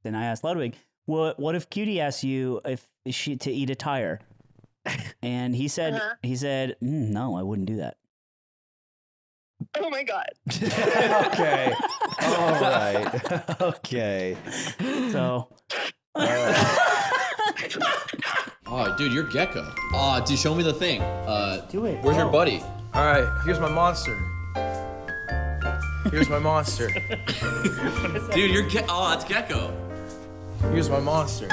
Then I asked Ludwig, what if Cutie asks you if she to eat a tire? And he said, no, I wouldn't do that. Oh my God. Okay. All right. Okay. So. Oh, dude, you're gecko. Oh, dude, show me the thing. Do it. Where's your buddy? All right. Here's my monster. Here's my monster. Dude, you're it's gecko. Here's my monster.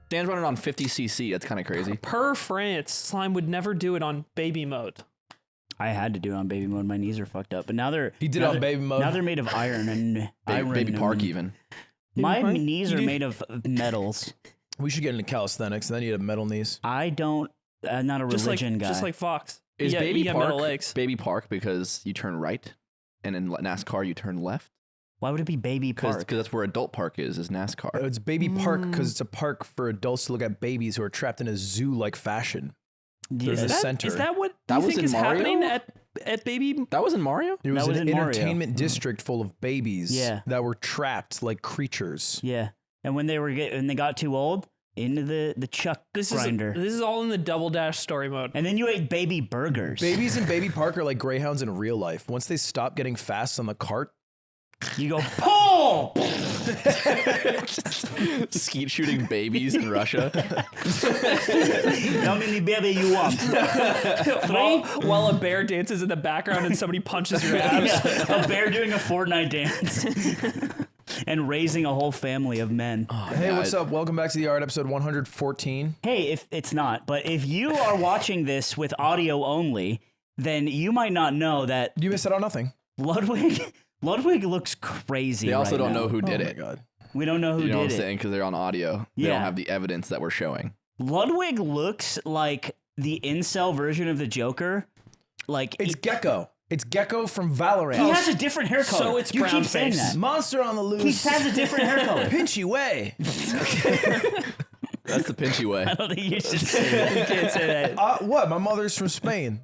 Dan's running on 50cc. That's kind of crazy. Per France, slime would never do it on baby mode. I had to do it on baby mode. My knees are fucked up, but now they're. He did it on baby mode. Now they're made of iron and Baby Park even. My knees are made of metals. We should get into calisthenics, and then you have metal knees. I don't. I'm not a religion guy. Just like Fox. Is Baby you got metal Park legs. Baby Park because you turn right, and in NASCAR you turn left? Why would it be Baby Park? Because that's where adult park is NASCAR. It's baby park because it's a park for adults to look at babies who are trapped in a zoo-like fashion. There's a center. Is that what That you was think in is Mario? happening at Baby? That was in Mario? It was That was an in Mario. entertainment district full of babies Yeah. that were trapped like creatures. Yeah, and when they got too old, into the chuck grinder. This is all in the Double Dash story mode. And then you ate baby burgers. Babies in Baby Park are like greyhounds in real life. Once they stop getting fast on the cart, you go, pull! Skeet shooting babies in Russia. How many baby you want? while a bear dances in the background and somebody punches your ass. Yeah, a bear doing a Fortnite dance. And raising a whole family of men. Oh, hey, what's up? Welcome back to the Art, episode 114. Hey, if it's not, but if you are watching this with audio only, then you might not know that You missed out on nothing. Ludwig looks crazy. They also don't now. know who did Oh it. my God. We don't know who You know what did I'm it. saying? Because they're on audio. They Yeah. don't have the evidence that we're showing. Ludwig looks like the incel version of the Joker. Like It's Gecko. It's Gecko from Valorant. he has a different hair color. So it's you brown keep saying face. that. Monster on the loose. He has a different hair color. Pinchy way. That's the pinchy way. I don't think you should say that. You can't say that. What? My mother's from Spain.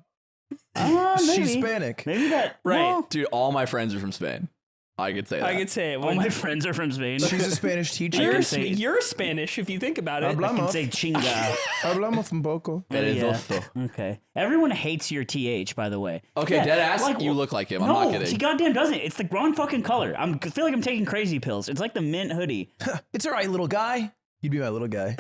Maybe. She's Hispanic. Maybe that. Right. Well, Dude, all my friends are from Spain. I could say that. I could say it. all my friends are from Spain. She's a Spanish teacher. You're, say- you're Spanish if you think about it. I can say chinga. Hablamos un poco. Perezoso. Okay. Everyone hates your TH, by the way. Okay, Yeah, dead ass, like, you look like him. I'm no, not kidding. she goddamn doesn't. It's the wrong fucking color. I feel like I'm taking crazy pills. It's like the mint hoodie. It's all right, little guy. You'd be my little guy.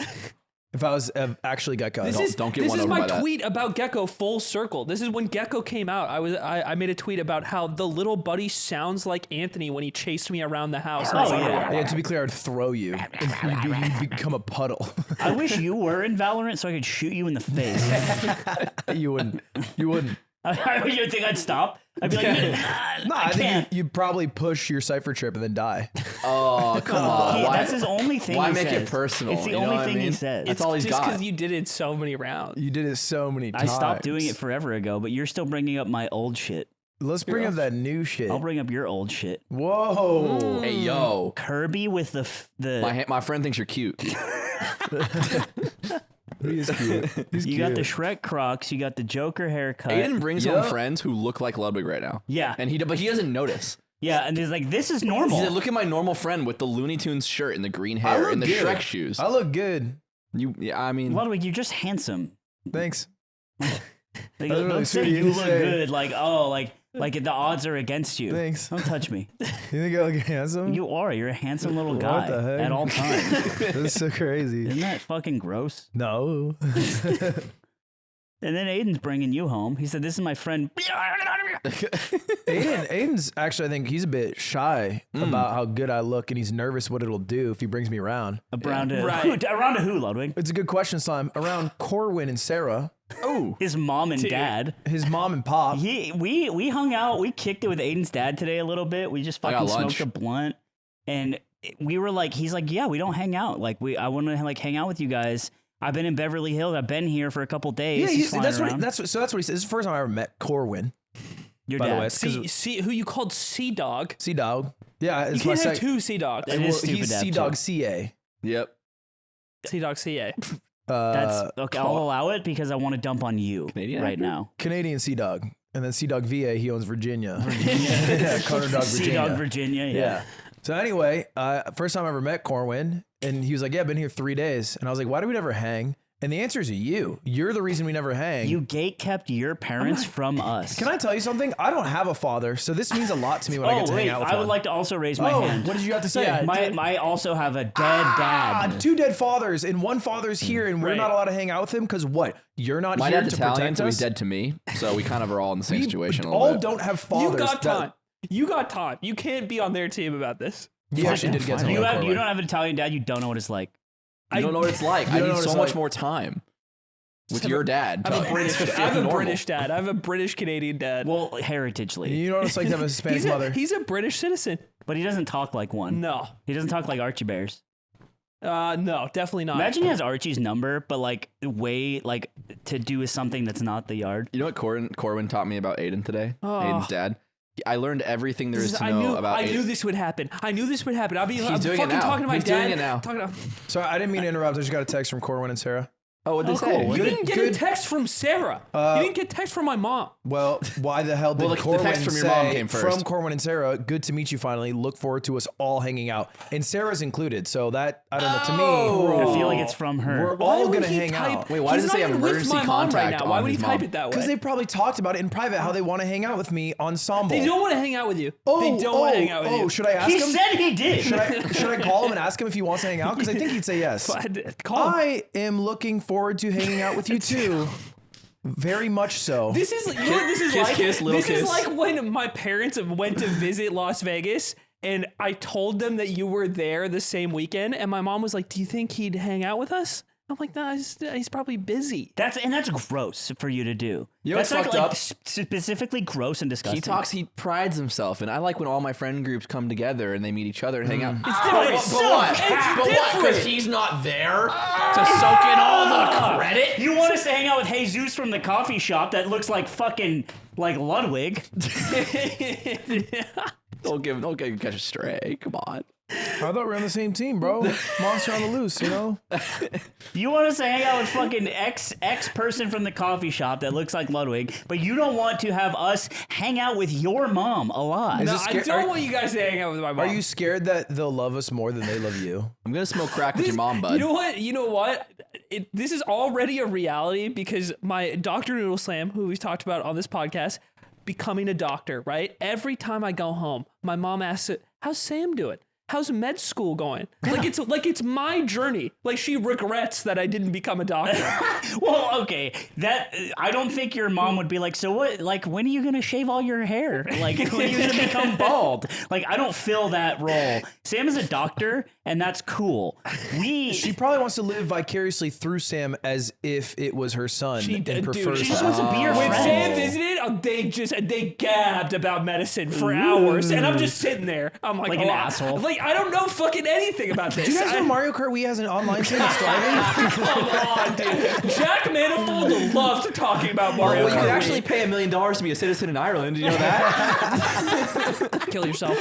If I was actually Gecko. Don't get This won is over my by that. tweet about Gecko full circle. This is when Gecko came out. I made a tweet about how the little buddy sounds like Anthony when he chased me around the house. And I was like, Yeah, to be clear, I'd throw you. You'd become a puddle. I wish you were in Valorant so I could shoot you in the face. You wouldn't. You wouldn't. You think I'd stop? I'd be like, No, I think you'd probably push your cipher trip and then die. Oh, come on. That's his only thing Why he make says. it personal? It's the You know only what I thing he mean? says. That's all he's just got. because you did it so many rounds. You did it so many I times. stopped doing it forever ago, but you're still bringing up my old shit. Let's bring up that new shit. I'll bring up your old shit. Whoa. Hey, yo. Kirby with the My friend thinks you're cute. He's cute. He's you cute. got the Shrek Crocs, you got the Joker haircut. Aiden brings home friends who look like Ludwig right now. Yeah. But he doesn't notice. Yeah, and he's like, this is He normal. said, look at my normal friend with the Looney Tunes shirt and the green hair and the good. Shrek shoes. I look good. I mean, Ludwig, you're just handsome. Thanks. Like, That's really don't say sweet of you you to look say. good. Like the odds are against you. Thanks. Don't touch me. You think I look handsome? You are. You're a handsome little guy the heck? at all times. That's so crazy. Isn't that fucking gross? No. And then Aiden's bringing you home. He said, "This is my friend." Aiden's actually, I think he's a bit shy about how good I look, and he's nervous what it'll do if he brings me around. Around to Right. around to who, Ludwig? It's a good question, Slime. Around Corwin and Sarah, oh, His mom and dad. his mom and pop. We hung out. We kicked it with Aiden's dad today a little bit. We just I fucking got lunch. smoked a blunt, and we were like, he's like, yeah, we don't hang out. Like I want to like hang out with you guys. I've been in Beverly Hills. I've been here for a couple days. Yeah, He's flying that's what around. that's what he said. This is the first time I ever met Corwin. Your by dad. the way. It's 'cause See who you called Sea Dog. Sea Dog. Yeah, You it's my can't have second. two Sea Dogs. It is stupid He's to have Sea two. Dog CA. yep. Sea Dog CA. That's okay. I'll allow it because I want to dump on you Canadian right actor? now. Canadian Sea Dog. And then Sea Dog VA, he owns Virginia. Yeah, Carter Dog Sea Virginia. Dog Virginia. Yeah. Yeah. So anyway, first time I ever met Corwin, and he was like, yeah, I've been here 3 days. And I was like, why do we never hang? And the answer is you. You're the reason we never hang. You gate-kept your parents from us. Can I tell you something? I don't have a father, so this means a lot to me when I get to hang out with I would one. like to also raise my hand. What did you have to say? Yeah, I also have a dead dad. 2 dead fathers, and one father's here, and we're not allowed to hang out with him because what? You're not My here dad's to Italian, protect so us? he's dead to me. So we kind of are all in the same situation a all little bit. don't have fathers. You got time. You got time. You can't be on their team about this. You actually did get to You know don't Corwin. have an Italian dad. You don't know what it's like. I don't know what it's like. I don't know need what so it's much like. more time with your dad. I have a Normal. British dad. I have a British Canadian dad. Well, heritagely. You know what it's like to have a Hispanic mother? He's a British citizen. But he doesn't talk like one. No. He doesn't talk like Archie Bears. No, definitely not. Imagine he has Archie's number, but like way like to do something that's not the yard. You know what Corwin taught me about Aiden today? Aiden's dad. I learned everything there is to know about Aiden. I knew this would happen. I'm doing fucking it now. talking to my He's dad. doing it now. So I didn't mean to interrupt. I just got a text from Corwin and Sarah. Oh, what did they say? You didn't get a text from Sarah. You didn't get a text from my mom. Well, why the hell did the Corwin text from your say, mom came first. From Corwin and Sarah, good to meet you finally. Look forward to us all hanging out. And Sarah's included. So that, I don't know, to me, I feel like it's from her. we're all going to hang out. Wait, why does it say emergency contact right now? Why on would he his type mom? it that way? Because they probably talked about it in private, how they want to hang out with me ensemble. They don't want to hang out with you. They don't want to hang out with you. Should I ask He him? said he did. Should I call him and ask him if he wants to hang out? Because I think he'd say yes. Call him. I am looking forward to hanging out with you too. Very much so. This is, you know what this is like? kiss, little this is kiss. like when my parents went to visit Las Vegas and I told them that you were there the same weekend and my mom was like, do you think he'd hang out with us? I'm like, nah, he's probably busy. That's gross for you to do. You know That's what's fucked up? Specifically gross and disgusting. He prides himself, and I like when all my friend groups come together and they meet each other and hang out. It's different. it's But so what? bad. It's different. Because he's not there to soak in all the credit. You want us to hang out with Jesus from the coffee shop that looks like fucking like Ludwig? Don't catch a stray. Come on. I thought we were on the same team, bro. Monster on the loose, you know? You want us to hang out with fucking X person from the coffee shop that looks like Ludwig, but you don't want to have us hang out with your mom alive. No, this I scary? don't want you guys to hang out with my mom. Are you scared that they'll love us more than they love you? I'm gonna smoke crack with your mom, bud. You know what? This is already a reality because my Dr. Noodle Slam, who we've talked about on this podcast, becoming a doctor, right? Every time I go home, my mom asks, how's Sam doing? How's med school going? Like it's my journey. Like she regrets that I didn't become a doctor. Well, okay, that I don't think your mom would be like, so what? Like, when are you gonna shave all your hair? Like, when are you gonna become bald? Like, I don't fill that role. Sam is a doctor, and that's cool. She probably wants to live vicariously through Sam as if it was her son. She and did, dude. prefers She just that. wants to be your When friend. Sam visited, they gabbed about medicine for hours, and I'm just sitting there. I'm like Like an asshole. Like I don't know fucking anything about this. Do you guys know Mario Kart Wii has an online thing that's thriving? Come on, dude. Jack Manifold loves talking about Mario Well, you Kart. could actually pay $1 million to be a citizen in Ireland. Did you know that? Kill yourself.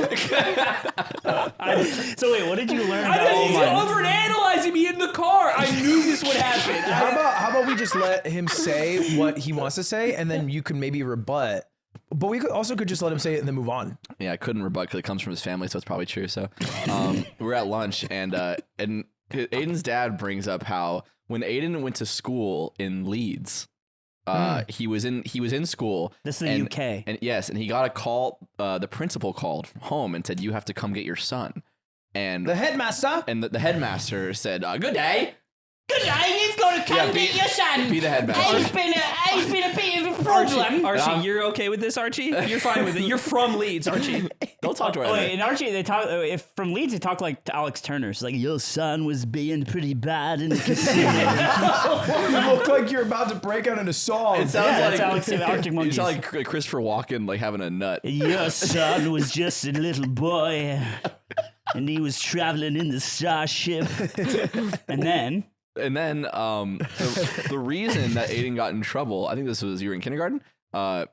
So wait, what did you learn I about? know he's overanalyzing me in the car. I knew this would happen. How about we just let him say what he wants to say, and then you can maybe rebut. But we could just let him say it and then move on. Yeah, I couldn't rebut because it comes from his family, so it's probably true. So we're at lunch, and Aiden's dad brings up how when Aiden went to school in Leeds, he was in school. This is the UK. And yes, and he got a call. The principal called from home and said, "You have to come get your son." And The headmaster. and the headmaster said, "Good day." Good day, you've got to come get your son. Be the headmaster. He's been a bit of a problem. Archie, you're okay with this, Archie? You're fine with it. You're from Leeds, Archie. Don't talk to her. Oh, like wait, that. and Archie, they talk. If from Leeds, they talk like Alex Turner. It's like your son was being pretty bad in the casino. You look like you're about to break out into song. It sounds Yeah, like that's Alex in the Arctic You Monkeys. sound like Christopher Walken, like having a nut. Your son was just a little boy, and he was traveling in the starship. And then the reason that Aiden got in trouble, I think this was you were in kindergarten. The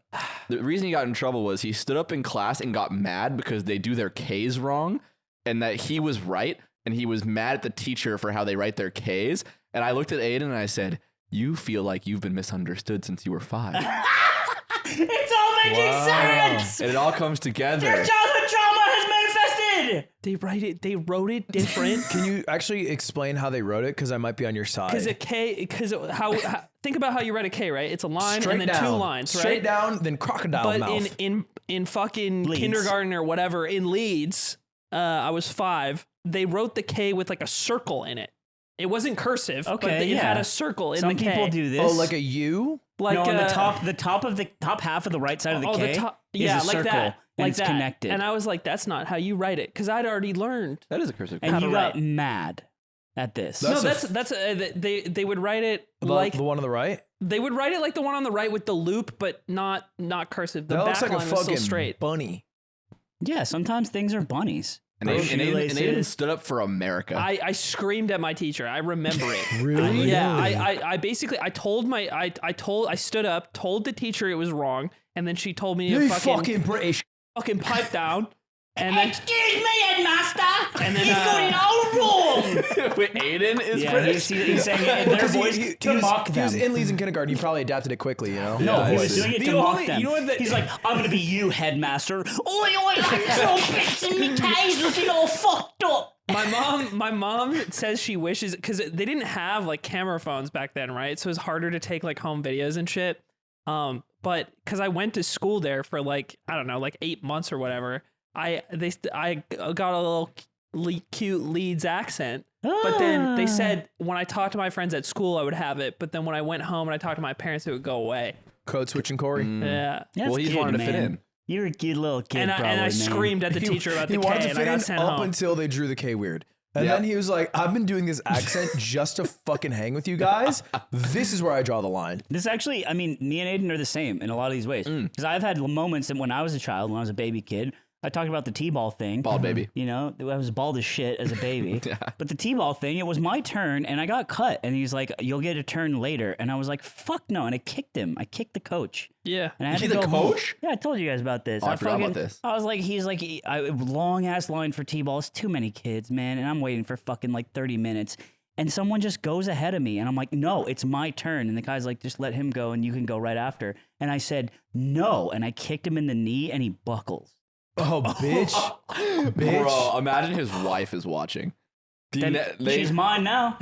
reason he got in trouble was he stood up in class and got mad because they do their K's wrong, and that he was right, and he was mad at the teacher for how they write their K's. And I looked at Aiden and I said, "You feel like you've been misunderstood since you were 5." it's all making sense. And it all comes together. Your childhood trauma has manifested. They wrote it different. Can you actually explain how they wrote it? Because I might be on your side. Because how think about how you write a K, right? It's a line Straight and then down. 2 lines, right? Straight down, then crocodile But mouth. in fucking Leeds. kindergarten or whatever, in Leeds, I was 5. They wrote the K with like a circle in it. It wasn't cursive, but Okay, it had yeah. a circle in Some the K. people do this. Oh, like a U? like no, on uh, the top half of the right side of the oh, K. the top, is yeah, a like circle, that, and like it's that. connected. And I was like, that's not how you write it, because I'd already learned. That is a cursive. And how you to got write. mad at this. That's They would write it like the one on the right? they would write it like the one on the right with the loop, but not cursive. The That back looks like a line was still fucking straight. bunny. Yeah, sometimes things are bunnies. And Aiden stood up for America. I screamed at my teacher. I remember it. Really? Yeah, I basically I stood up, told the teacher it was wrong, and then she told me to You fucking fucking British. pipe down. And then Excuse me, headmaster. And then, He's got it all wrong. Wait, Aiden is Yeah, British? he's saying it in their voice to mock He was them. in Leeds in kindergarten. He probably adapted it quickly, you know? No, he I was see. doing it The to mock only- them. you know what the- He's like, I'm gonna be you, headmaster. Oi, oi, like trumpets and me K's looking all fucked up. my mom says she wishes, because they didn't have like camera phones back then, right? So it was harder to take like home videos and shit. But because I went to school there for like, I don't know, like 8 months or whatever, I got a little cute Leeds accent. But then they said when I talked to my friends at school, I would have it. But then when I went home and I talked to my parents, it would go away. Code switching Corey. Yeah. Well, he just wanted to fit in. You're a cute little kid, And probably, I man. screamed at the teacher about He the wanted K, to and I fit got in sent up home. until they drew the K weird. And Yep. then he was like, I've been doing this accent just to fucking hang with you guys. This is where I draw the line. This actually, I mean, me and Aiden are the same in a lot of these ways. Because I've had moments when I was a child, when I was a baby kid, I talked about the T-ball thing. Bald baby. You know, I was bald as shit as a baby. But the T-ball thing, it was my turn, and I got cut. And he's like, you'll get a turn later. And I was like, fuck no. And I kicked him. I kicked the coach. Yeah. And I had You to kicked go the home. coach? Yeah, I told you guys about this. Oh, I forgot about this. I was like, long ass line for T-ball. It's too many kids, man. And I'm waiting for fucking like 30 minutes. And someone just goes ahead of me. And I'm like, no, it's my turn. And the guy's like, just let him go and you can go right after. And I said, no. And I kicked him in the knee and he buckles. Oh, bitch. Bitch. Bro, imagine his wife is watching. She's mine now.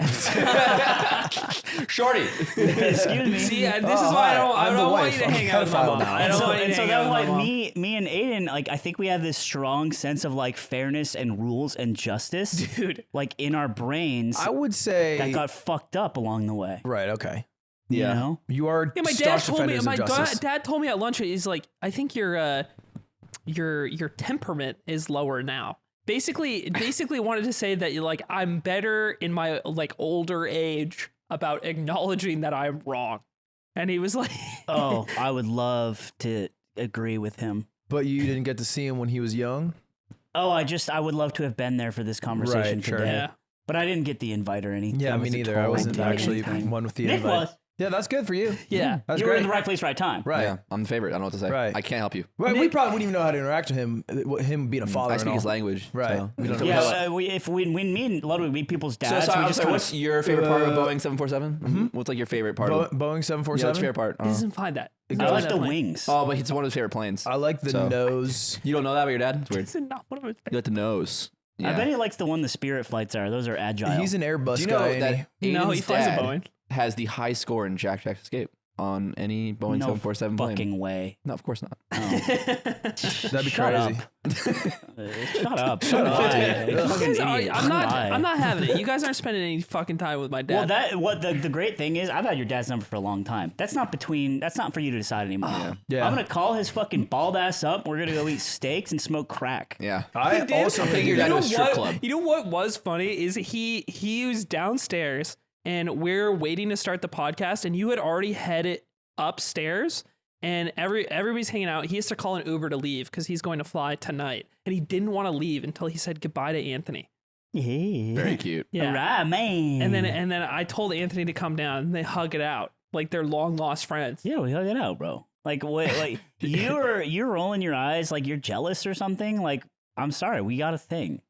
Shorty. Excuse me. See, this is Oh, why hi, I I'm don't the want wife. you to I'm hang out with my pedophile mom. now. I don't want you to hang out that's with my like mom. me and Aiden, like I think we have this strong sense of like fairness and rules and justice, Dude. like in our brains I would say. that got fucked up along the way. Right, okay. You Yeah. know? You are Yeah, my dad staunch told me. defenders My of justice. dad told me at lunch. He's like, I think your temperament is lower now. Basically wanted to say that you're like, I'm better in my like older age about acknowledging that I'm wrong. And he was like, Oh, I would love to agree with him. But you didn't get to see him when he was young? Oh, I would love to have been there for this conversation Right, sure. today. yeah. But I didn't get the invite or anything. Yeah, It me was a neither. I total wasn't dick actually thing. one with the Nick invite. was. Yeah, that's good for you. Yeah. That's You were great. in the right place, right time. Right. Yeah, I'm the favorite. I don't know what to say. Right. I can't help you. Right. We probably wouldn't even know how to interact with him, him being a father. I and speak his all. language. Right. So We don't Yeah, know. when me and Ludwig meet people's dads, So we I'm just sorry, kind what's of your favorite part of Boeing 747? What's like your favorite part of Boeing Yeah, what's 747? your favorite part? He doesn't find that. I like the wings. Oh, but it's one of his favorite planes. I like the So- nose. You don't know that about your dad? It's weird. This is not one of his You like the nose. I bet he likes the one the Spirit flights are. Those are agile. He's an Airbus Do you know guy. and that No, he Aiden's flies a dad Boeing. has the high score in Jack Jack's Escape on any Boeing no 747 plane? fucking way. No, of course not. That'd be Shut crazy. Shut up. Shut up. I'm not having it. You guys aren't spending any fucking time with my dad. Well, the great thing is I've had your dad's number for a long time. That's not for you to decide anymore. Yeah. I'm gonna call his fucking bald ass up. We're gonna go eat steaks and smoke crack. Yeah. I also think think your you're dad you know to a strip what? club. You know what was funny is he was downstairs and we're waiting to start the podcast, and you had already headed upstairs, and everybody's hanging out. He has to call an Uber to leave because he's going to fly tonight, and he didn't want to leave until he said goodbye to Anthony. Yeah. Very cute. Yeah. All right, man. And then I told Anthony to come down, and they hug it out like they're long lost friends. yeah, we hug it out, bro. Like what? Like you're rolling your eyes like you're jealous or something. Like I'm sorry, we got a thing.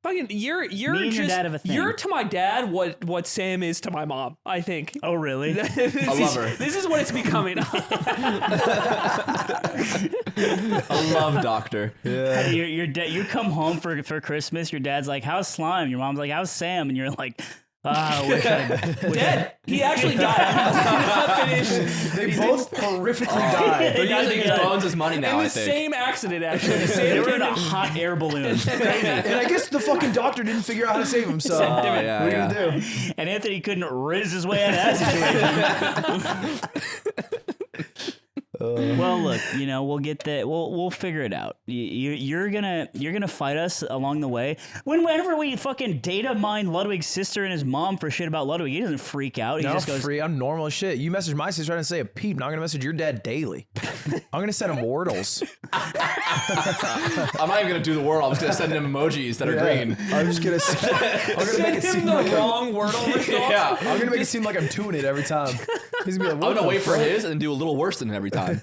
Fucking, you're and your just dad have a thing. you're to my dad what Sam is to my mom. I think. Oh, really? I love her. This is what it's becoming. A love doctor. Hey, you come home for Christmas. Your dad's like, "How's Slime?" Your mom's like, "How's Sam?" And you're like, I wish Dead. He actually died. They both horrifically died. They're using his bones as money now, In I the think. same accident, actually. The They same were in a kid- hot air balloon. Crazy. And I guess the fucking doctor didn't figure out how to save him. So what are you gonna do? And Anthony couldn't riz his way out of that situation. Well, look, we'll get that. We'll figure it out. You're gonna fight us along the way. Whenever we fucking data mine Ludwig's sister and his mom for shit about Ludwig, he doesn't freak out. He just goes, I'm normal as shit. You message my sister, I didn't say a peep. Now I'm gonna message your dad daily. I'm gonna send him wordles. I'm not even gonna do the word. I'm just gonna send him emojis that are green. I'm just gonna Send him the wrong wordle result. Yeah. I'm gonna make it seem like I'm doing it every time. He's gonna be like, I'm what gonna the wait for fuck? his and do a little worse than every time. He's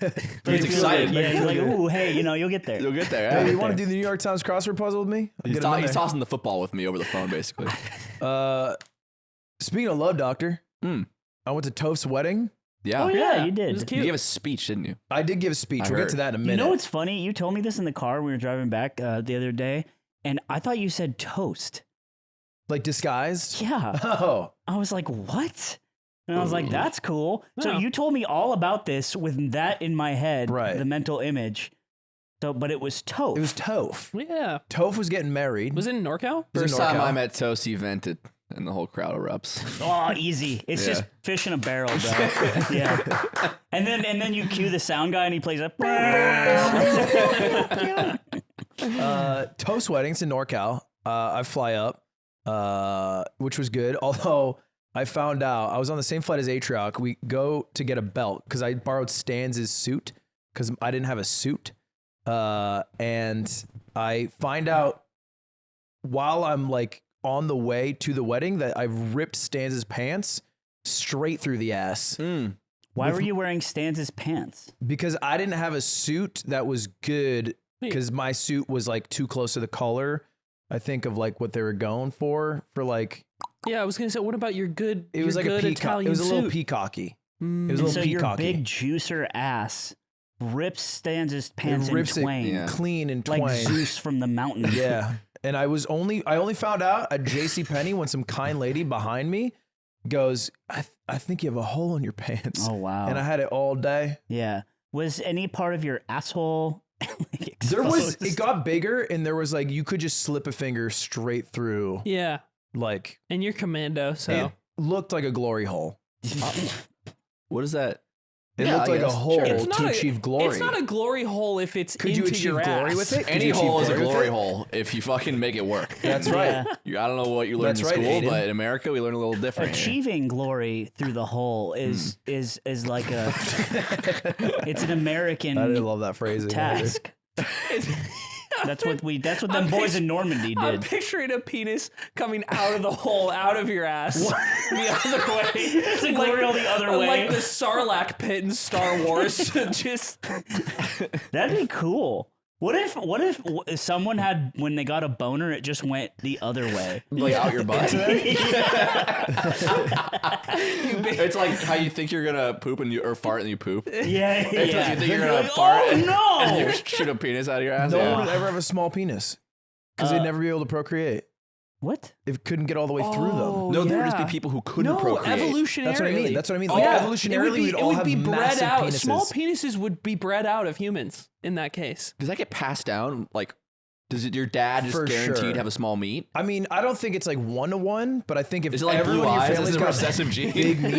He's excited. Yeah, he's like, ooh, hey, you'll get there. You'll get there. Hey, Yeah. you want to do the New York Times crossword puzzle with me? I'll He's, get him in he's there. tossing the football with me over the phone, basically. Speaking of love, doctor, I went to Toph's wedding. Yeah. Oh yeah, you It was did. cute. You gave a speech, didn't you? I did give a speech. I We'll heard. get to that in a You minute. know what's funny? You told me this in the car when we were driving back the other day, and I thought you said toast. Like disguised? Yeah. Oh. I was like, what? And I was like, that's cool. So No. you told me all about this with that in my head, Right. the mental image. So, but it was Toph. It was Toph. Yeah. Toph was getting married. Was it in NorCal? Was it First time NorCal? I met Toast, he vented, and the whole crowd erupts. Oh, easy. It's Yeah. just fish in a barrel, bro. Yeah. And then you cue the sound guy and he plays a. Toph's wedding's in NorCal. I fly up, which was good. Although I found out I was on the same flight as Atrioc. We go to get a belt because I borrowed Stan's suit because I didn't have a suit. And I find out while I'm like on the way to the wedding that I've ripped Stan's pants straight through the ass Why were you wearing Stan's pants? because I didn't have a suit that was good because my suit was like too close to the color. I think of like what they were going for like Yeah, I was gonna say, what about your good? it was like a peacock. Italian It was a little suit? peacocky. It was a And little so your peacocky. big juicer ass rips Stan's pants in rips twain. it clean and Like twain. Zeus from the mountain. Yeah. And I only found out at JCPenney when some kind lady behind me goes, I think you have a hole in your pants. Oh, wow. And I had it all day. Yeah. Was any part of your asshole There was, exposed? it got bigger and there was like, you could just slip a finger straight through. Yeah, Like, and you're commando, so it looked like a glory hole. What is that? It Yeah, looked I like a guess. hole Sure. to achieve glory. It's not a glory hole if it's Could into you achieve your glory ass. with it? Could Any you achieve hole is a glory with glory it? hole if you fucking make it work. That's right. Yeah. I don't know what you learned That's in right, school, Aiden. but in America we learn a little different. here. Achieving glory through the hole is like a it's an American I didn't love that phrasing. task. That's what them boys in Normandy I'm did. picturing a penis coming out of the hole, out of your ass, the other way. It's a glory all the other way. Like the Sarlacc pit in Star Wars. Just That'd be cool. What if someone had, when they got a boner, it just went the other way? Like out your butt. It's like how you think you're gonna poop or fart and you poop. Yeah, It's like you think you're gonna Like, fart oh and no! you shoot a penis out of your ass. No Yeah. one would ever have a small penis because they'd never be able to procreate. What? It couldn't get all the way through them. No, there would just be yeah. people who couldn't no, procreate. evolutionarily. That's what I mean. That's what I mean. Oh, Like yeah. evolutionarily, we'd it all would have be bred massive out. penises. Small penises would be bred out of humans in that case. Does that get passed down? Like, does your dad just For guaranteed sure. have a small meat? I mean, I don't think it's like 1-to-1, but I think if Is it like everyone blue in your eyes? family's Is it a got recessive gene? big meat,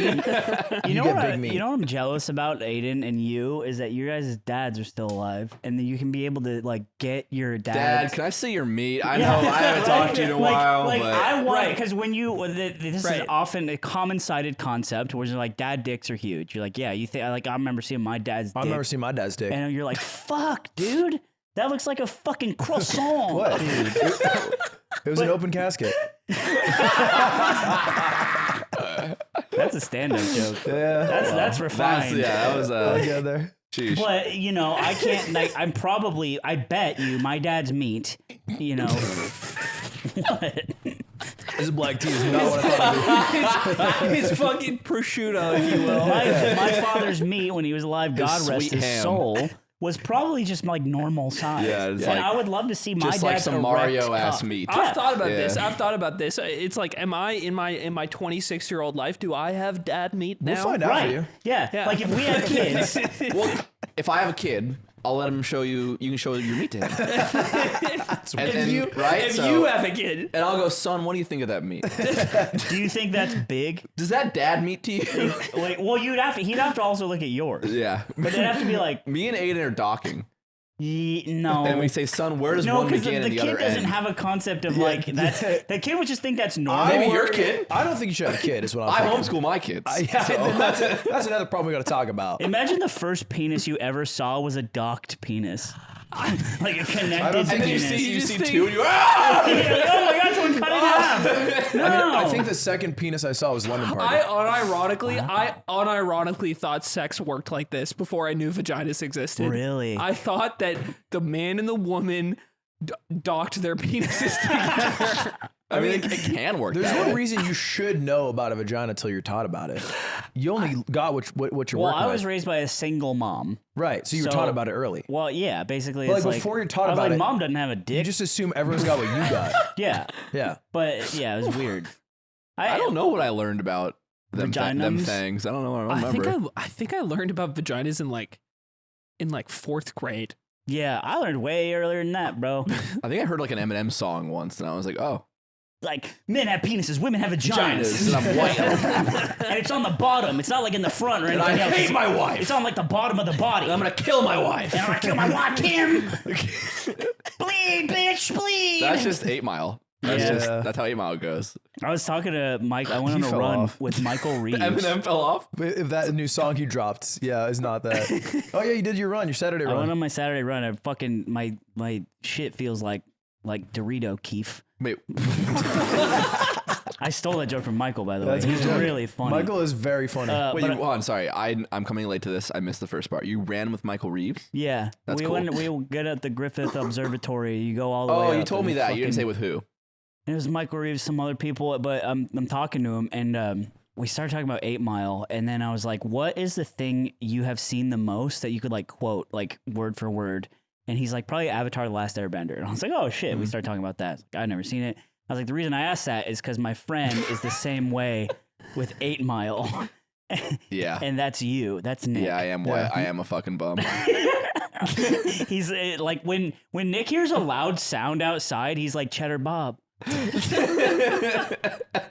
You know get what? big meat. You know what I'm jealous about, Aiden and you, is that your guys' dads are still alive, and then you can be able to like get your Dad, dad's. can I see your meat? I Yeah. know I haven't talked to you in a while, like, but I want Right. because when you this is Right. often a common-sided concept where you're like dad dicks are huge. You're like, yeah, you think like I remember seeing my dad's I dick, remember seeing my dad's dick. and you're like, fuck, dude, that looks like a fucking croissant. What? It was an open casket. That's a stand-up joke. Yeah. That's refined. that was Yeah, there. sheesh. But I can't like I bet you my dad's meat, What? This black tea is not what I thought. His fucking prosciutto, if you will. My father's meat when he was alive, God rest sweet his ham. soul, was probably just like normal size. Yeah, it's and like- I would love to see my Just like dad's some erect Mario ass cup. meat. I've thought about Yeah. this. I've thought about this. It's like, am I in my 26-year-old life? Do I have dad meat now? We'll find out for Right. you. Yeah. Yeah. Like if we had kids, Well, if I have a kid, I'll let him show you. You can show your meat to him. and, If you have a kid, and I'll go, son, what do you think of that meat? do you think that's big? Does that dad meat to you? Wait, well, he'd have to also look at yours. Yeah. But they'd have to be like, Me and Aiden are docking. no. And we say, son, where does no, one because begin the and the kid other doesn't end? have a concept of like that's. The kid would just think that's normal. Maybe your kid. I don't think you should have a kid. Is what I I'm thinking. homeschool my kids. That's another problem we got to talk about. Imagine the first penis you ever saw was a docked penis. Like a connected don't think and then you penis. see think- two and you ah! You're like, oh my god, someone cut it in half. No. I think the second penis I saw was London Party. I unironically thought sex worked like this before I knew vaginas existed. Really? I thought that the man and the woman docked their penises together. I mean, it can work. There's that no way. reason you should know about a vagina until you're taught about it. You only got what you're well, working I was with. raised by a single mom. Right, so you were So- taught about it early. Well, yeah, basically, But, it's like, like before you're taught I was about like, it, mom doesn't have a You dick. just assume everyone's got what you got. Yeah, Yeah. but yeah, it was weird. I don't know what I learned about them Vaginums? things. I don't know. I don't remember. I think I learned about vaginas in like 4th grade. Yeah, I learned way earlier than that, bro. I think I heard like an Eminem song once, and I was like, oh, Like men have penises, women have vaginas, and I'm white. and it's on the bottom. It's not like in the front or anything else. hate my wife. It's on like the bottom of the body. I'm gonna kill my wife. And I'm gonna kill my wife, Kim. Bleed, bitch, bleed. That's just 8 Mile. That's how 8 Mile goes. I was talking to Mike. I went on He a fell run off. with Michael Reeves. Eminem fell off. But if that new song you dropped, yeah, is not that. Oh yeah, you did your run, your Saturday I went run. on my Saturday run. I fucking my shit feels like Dorito Keef. Wait, I stole that joke from Michael, by the way. That's a He's good joke. really funny. Michael is very funny. wait. but Hold on. Sorry, I'm coming late to this. I missed the first part. You ran with Michael Reeves. Yeah, That's we cool. went. We get at the Griffith Observatory. You go all the way. Oh, you up told and me that. You didn't fucking- say with who. It was Michael Reeves, some other people, but I'm talking to him, and we started talking about 8 Mile, and then I was like, "What is the thing you have seen the most that you could like quote like word for word?" And he's like, "Probably Avatar: The Last Airbender." And I was like, "Oh shit!" We started talking about that. I've never seen it. I was like, "The reason I asked that is because my friend is the same way with 8 Mile." Yeah. And that's you. That's Nick. Yeah, I am white. I am a fucking bum. He's like when Nick hears a loud sound outside, he's like, Cheddar Bob.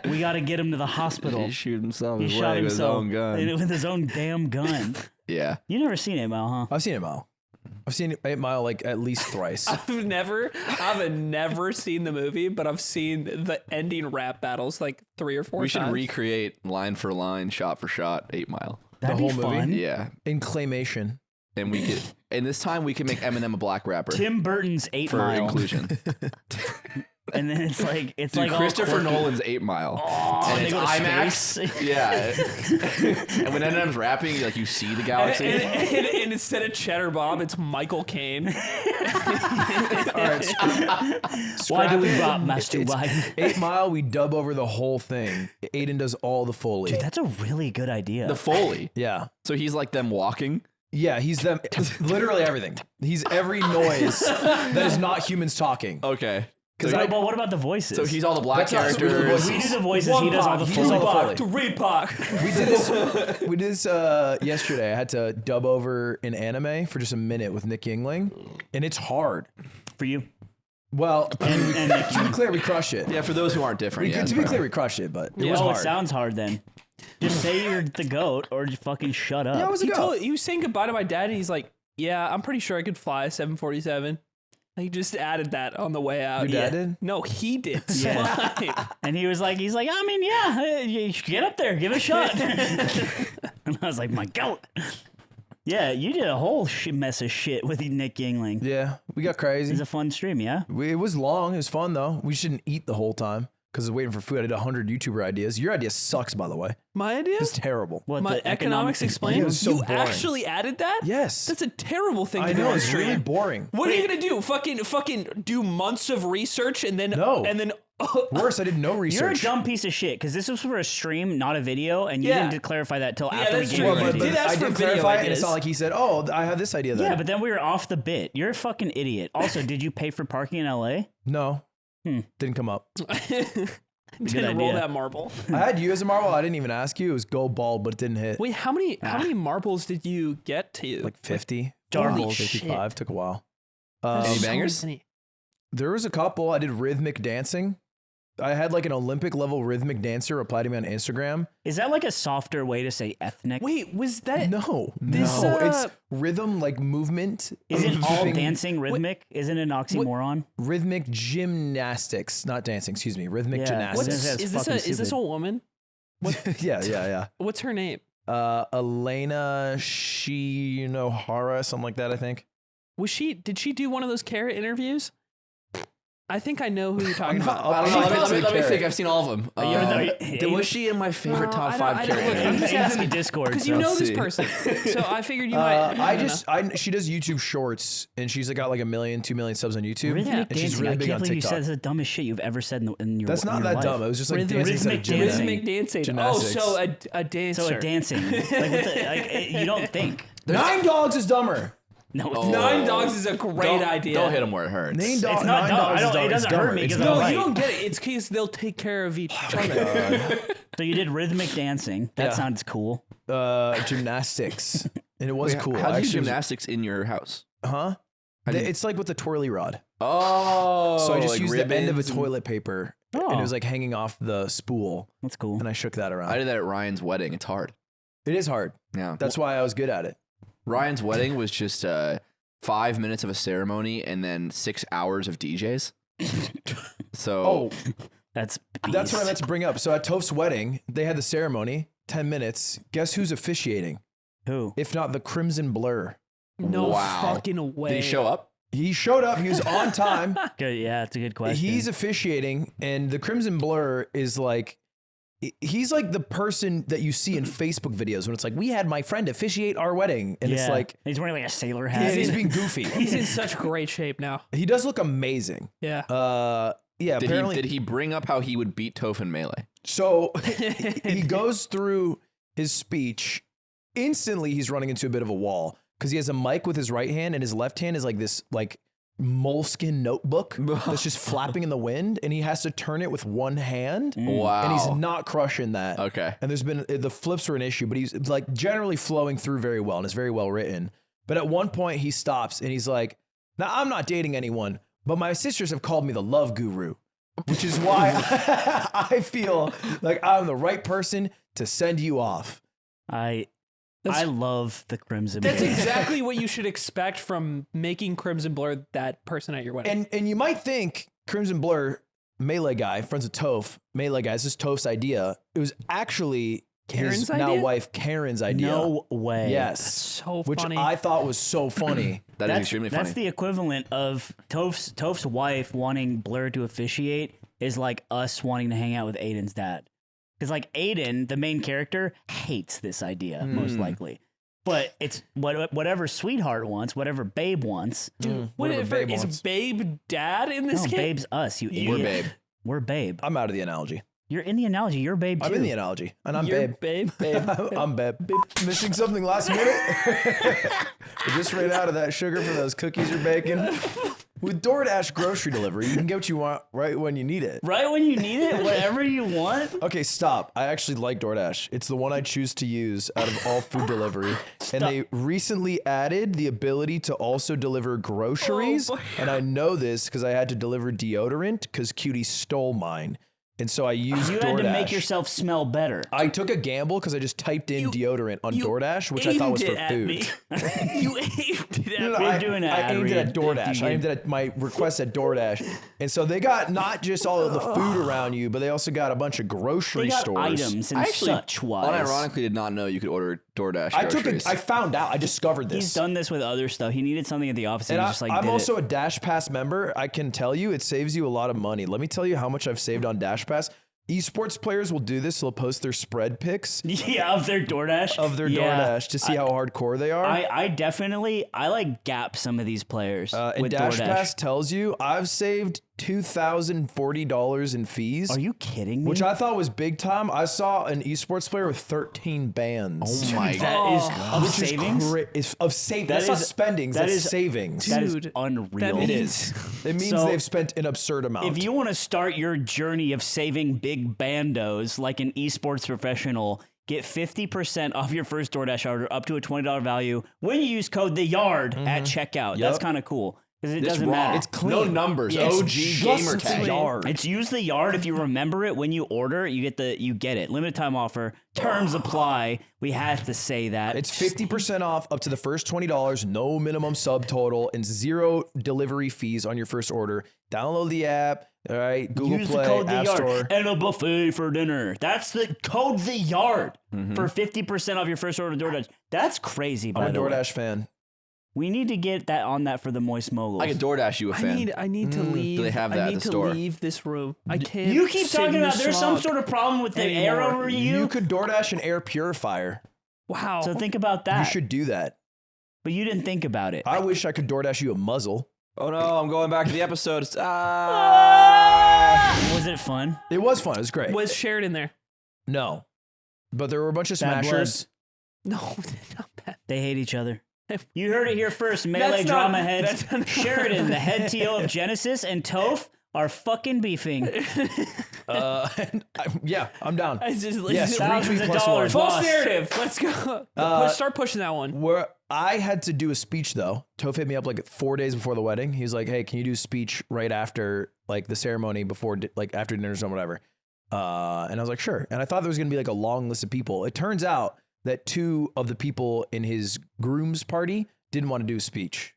We got to get him to the hospital. He shoot himself He his shot leg with his himself own gun. with his own damn gun. Yeah. You never seen 8 Mile, huh? I've seen 8 Mile. I've seen 8 Mile like at least thrice. I've never seen the movie, but I've seen the ending rap battles like 3 or 4 We times. should recreate line for line, shot for shot, 8 Mile. That'd whole be movie? fun. Yeah. In claymation. And we could, and this time we can make Eminem a black rapper Tim Burton's 8 for Mile. inclusion. And then it's like Dude, all Christopher quirky. Nolan's 8 Mile. Oh, and they it's go to IMAX. space. Yeah. And when Eminem's rapping, like you see the and, galaxy. and instead of Cheddar Bob, it's Michael Caine. All right. Why do we bop Master White? 8 Mile, we dub over the whole thing. Aiden does all the Foley. Dude, that's a really good idea. The Foley. Yeah. So he's like them walking. Yeah, he's them. Literally everything. He's every noise that is not humans talking. Okay. Because But what about the voices? So he's all the black That's not- we do the characters. we do the voices. He does all the He does all the Foley. Foley. Reebok. We did this yesterday. I had to dub over an anime for just a minute with Nick Yingling, and it's hard. For you. Well, to be clear, we crushed it. Yeah, for those who aren't different. Yeah, To be clear, we crushed it, but it was Oh, hard. it sounds hard then. Just say you're the goat or just fucking shut up. Yeah, it was a go. He was saying goodbye to my dad, and he's like, "Yeah, I'm pretty sure I could fly a 747." He just added that on the way out. Your dad did? No, he did. Yeah. And he's like, I mean, yeah, you should get up there, give it a shot. And I was like, my goat. Yeah, you did a whole mess of shit with Nick Yingling. Yeah, we got crazy. It's a fun stream, yeah? It was long. It was fun, though. We shouldn't eat the whole time. because I was waiting for food. I did 100 YouTuber ideas. Your idea sucks, by the way. My idea? It's terrible. What, My the economics explained? It was so You boring. actually added that? Yes. That's a terrible thing I to do know, on it's stream. really boring. What are you gonna do? Fucking do months of research and then No. and then Worse, I did no You're a research. dumb piece of shit because this was for a stream, not a video, and you Yeah. didn't clarify that till after we that's gave true. you Well, an but idea. did ask I for did video clarify it, and ideas. it's not like he said, "Oh, I have this idea." Then. Yeah, but then we were off the bit. You're a fucking idiot. Also, did you pay for parking in LA? no, didn't come up. didn't roll idea. that marble. I had you as a marble. I didn't even ask you. It was go bald, but it didn't hit. Wait, how many marbles did you get to? Like 50. Holy Marbles, shit. 55. Took a while. Any So bangers? many. There was a couple. I did rhythmic dancing. I had like an Olympic level rhythmic dancer reply to me on Instagram. Is that like a softer way to say ethnic? Wait, was that No, This, no, it's rhythm, like movement. Isn't of all moving- dancing rhythmic? Isn't it an oxymoron? Rhythmic gymnastics, not dancing. Excuse me, rhythmic Yeah. gymnastics. That's is fucking this a stupid. woman? yeah. What's her name? Elena Shinohara, something like that. I think. Did she do one of those carrot interviews? I think I know who you're talking about. I don't know. Let me think. I've seen all of them. Was she in my favorite No, top I 5 don't- characters? look, I'm just It's asking in Discord. because so you know let's this see. person, so I figured you might. She does YouTube Shorts, and she's got like 1 million, 2 million subs on YouTube, Rhythmic and she's dancing. really I big can't on believe you TikTok. said it's the dumbest shit you've ever said in your That's not in your that life. dumb. It was just like Rhythmic dancing instead of dancing. Rhythmic dancing. Gymnastics. Oh, so a dancer. So a dancing. You don't think. 9 dogs is dumber. No, it's Oh. 9 dogs is a great idea. Don't hit him where it hurts. Nine It's dogs. not 9 dumb. dogs I is don't- dumber. it doesn't It's hurt dumber. me It's 'cause dumber. I'm No, right. you don't get it. It's because they'll take care of each other. So you did rhythmic dancing. That Yeah. sounds cool. Gymnastics, and it was cool. How do you do Actually, it was- gymnastics in your house? Huh? How do you- It's like with the twirly rod. Oh, So I just like used the end of a ribbons and- toilet paper, and Oh. it was like hanging off the spool, That's cool. and I shook that around. I did that at Ryan's wedding. It's hard. It is hard. Yeah. That's why I was good at it. Ryan's wedding was just 5 minutes of a ceremony and then 6 hours of DJs. So Oh, That's that's what I beast. meant to bring up. So at Toph's wedding, they had the ceremony, 10 minutes. Guess who's officiating? Who? If not the Crimson Blur. No Wow. fucking way. did he show up? He showed up. He was on time. Good. Yeah, it's a good question. He's officiating, and the Crimson Blur is like, he's like the person that you see in Facebook videos when it's like, we had my friend officiate our wedding. And it's like, he's wearing like a sailor and hat. he's being goofy. He's in such great shape now. He does look amazing. Yeah. Yeah, Did apparently. he bring up how he would beat Toph in Melee? So he goes through his speech. Instantly, he's running into a bit of a wall because he has a mic with his right hand, and his left hand is like this like moleskin notebook that's just flapping in the wind, and he has to turn it with one hand. Wow. And he's not crushing that. Okay. And there's been the flips are an issue, but he's like generally flowing through very well, and it's very well written. But at one point, he stops and he's like, "Now I'm not dating anyone, but my sisters have called me the love guru, which is why I feel like I'm the right person to send you off." I love the Crimson. That's Blur. exactly what you should expect from making Crimson Blur that person at your wedding. And you might think Crimson Blur, Melee guy, friends with Toph, Melee guy, this is Toph's idea. It was actually Karen's his now idea? wife Karen's idea. No way. Yes. so Which funny. I thought was so funny. That is extremely funny. That's the equivalent of Toph's wife wanting Blur to officiate is like us wanting to hang out with Aiden's dad. Because like Aiden, the main character, hates this idea most likely. But it's whatever Sweetheart wants, whatever Babe wants. Whatever Babe is wants. Babe dad in this No, game? Babe's us. You We're idiot. Babe. We're Babe. I'm out of the analogy. You're in the analogy. You're Babe too. I'm in the analogy, and I'm You're babe. Babe. I'm babe. Missing something last minute? I just ran out of that sugar for those cookies you're baking. With DoorDash grocery delivery, you can get what you want right when you need it. Right when you need it, whatever you want. Okay, stop. I actually like DoorDash. It's the one I choose to use out of all food delivery. And they recently added the ability to also deliver groceries. And I know this because I had to deliver deodorant because Cutie stole mine. And so I used You DoorDash. had to make yourself smell better. I took a gamble because I just typed in deodorant on DoorDash, which I thought was for Aimed it at food. me. You aimed it at No, me. no, We're doing an I ad aimed it read at DoorDash. if you I aimed it at my request at DoorDash. And so they got not just all of the food around you, but they also got a bunch of grocery They got stores. items and I actually such wise. unironically did not know you could order DoorDash I groceries. I found out. I discovered this. He's done this with other stuff. He needed something at the office, and And he just like I'm did also it. a Dash Pass member. I can tell you it saves you a lot of money. Let me tell you how much I've saved on Dash Pass. Esports players will do this. They'll post their spread pics Yeah, of their DoorDash. DoorDash to see how hardcore they are. I definitely like gap some of these players And with Dash DoorDash. Pass tells you I've saved $2,040 in fees. Are you kidding me? Which I thought was big time. I saw an esports player with 13 bans. oh my god. That is of Which savings. is of savings. That That's not is- spendings. that That's is- savings. That is Dude, unreal. that It means- is. It means So, they've spent an absurd amount. If you want to start your journey of saving big bandos like an esports professional, get 50% off your first DoorDash order up to a $20 value when you use code the yard at checkout. That's Yep. kind of cool because it It's doesn't raw. matter. It's clean. No numbers. Yeah, it's OG gamer just tag. a yard. It's use the yard. If you remember it when you order, you get it. Limited time offer. Terms apply. We have to say that. It's 50% off up to the first $20, no minimum subtotal, and 0 delivery fees on your first order. Download the app, all right? Google Use Play, the code the App yard Store. and a buffet for dinner. That's the code the yard for 50% off your first order DoorDash. That's crazy. By I'm a the way, DoorDash fan. we need to get that on that for the moist moguls. I could DoorDash you a fan. I need to leave. they have that I at need the to store? leave this room. I can't. You keep sit talking in about the there's some smog sort of problem with the air anymore. over You you. could DoorDash an air purifier. Wow. So think about You that. should do that. But you didn't think about it. I wish I could DoorDash you a muzzle. Oh no, I'm going back to the episode. Was it fun? It was fun. It was great. Was Sheridan there? No. But there were a bunch of Bad smashers. No, not bad. They hate each other. You heard it here first. Melee That's not- drama heads. that's not- Sheridan, the head TO of Genesis, and Toph are fucking beefing. Yeah, I'm down. It's just, Yes, Thousands retweet of plus dollars. one. false lost. narrative. Let's go. Start pushing that one. Where I had to do a speech though. Toph hit me up like 4 days before the wedding. He was like, "Hey, can you do a speech right after like the ceremony before like after dinner or whatever?" And I was like, "Sure." And I thought there was gonna be like a long list of people. It turns out that 2 of the people in his groom's party didn't want to do a speech.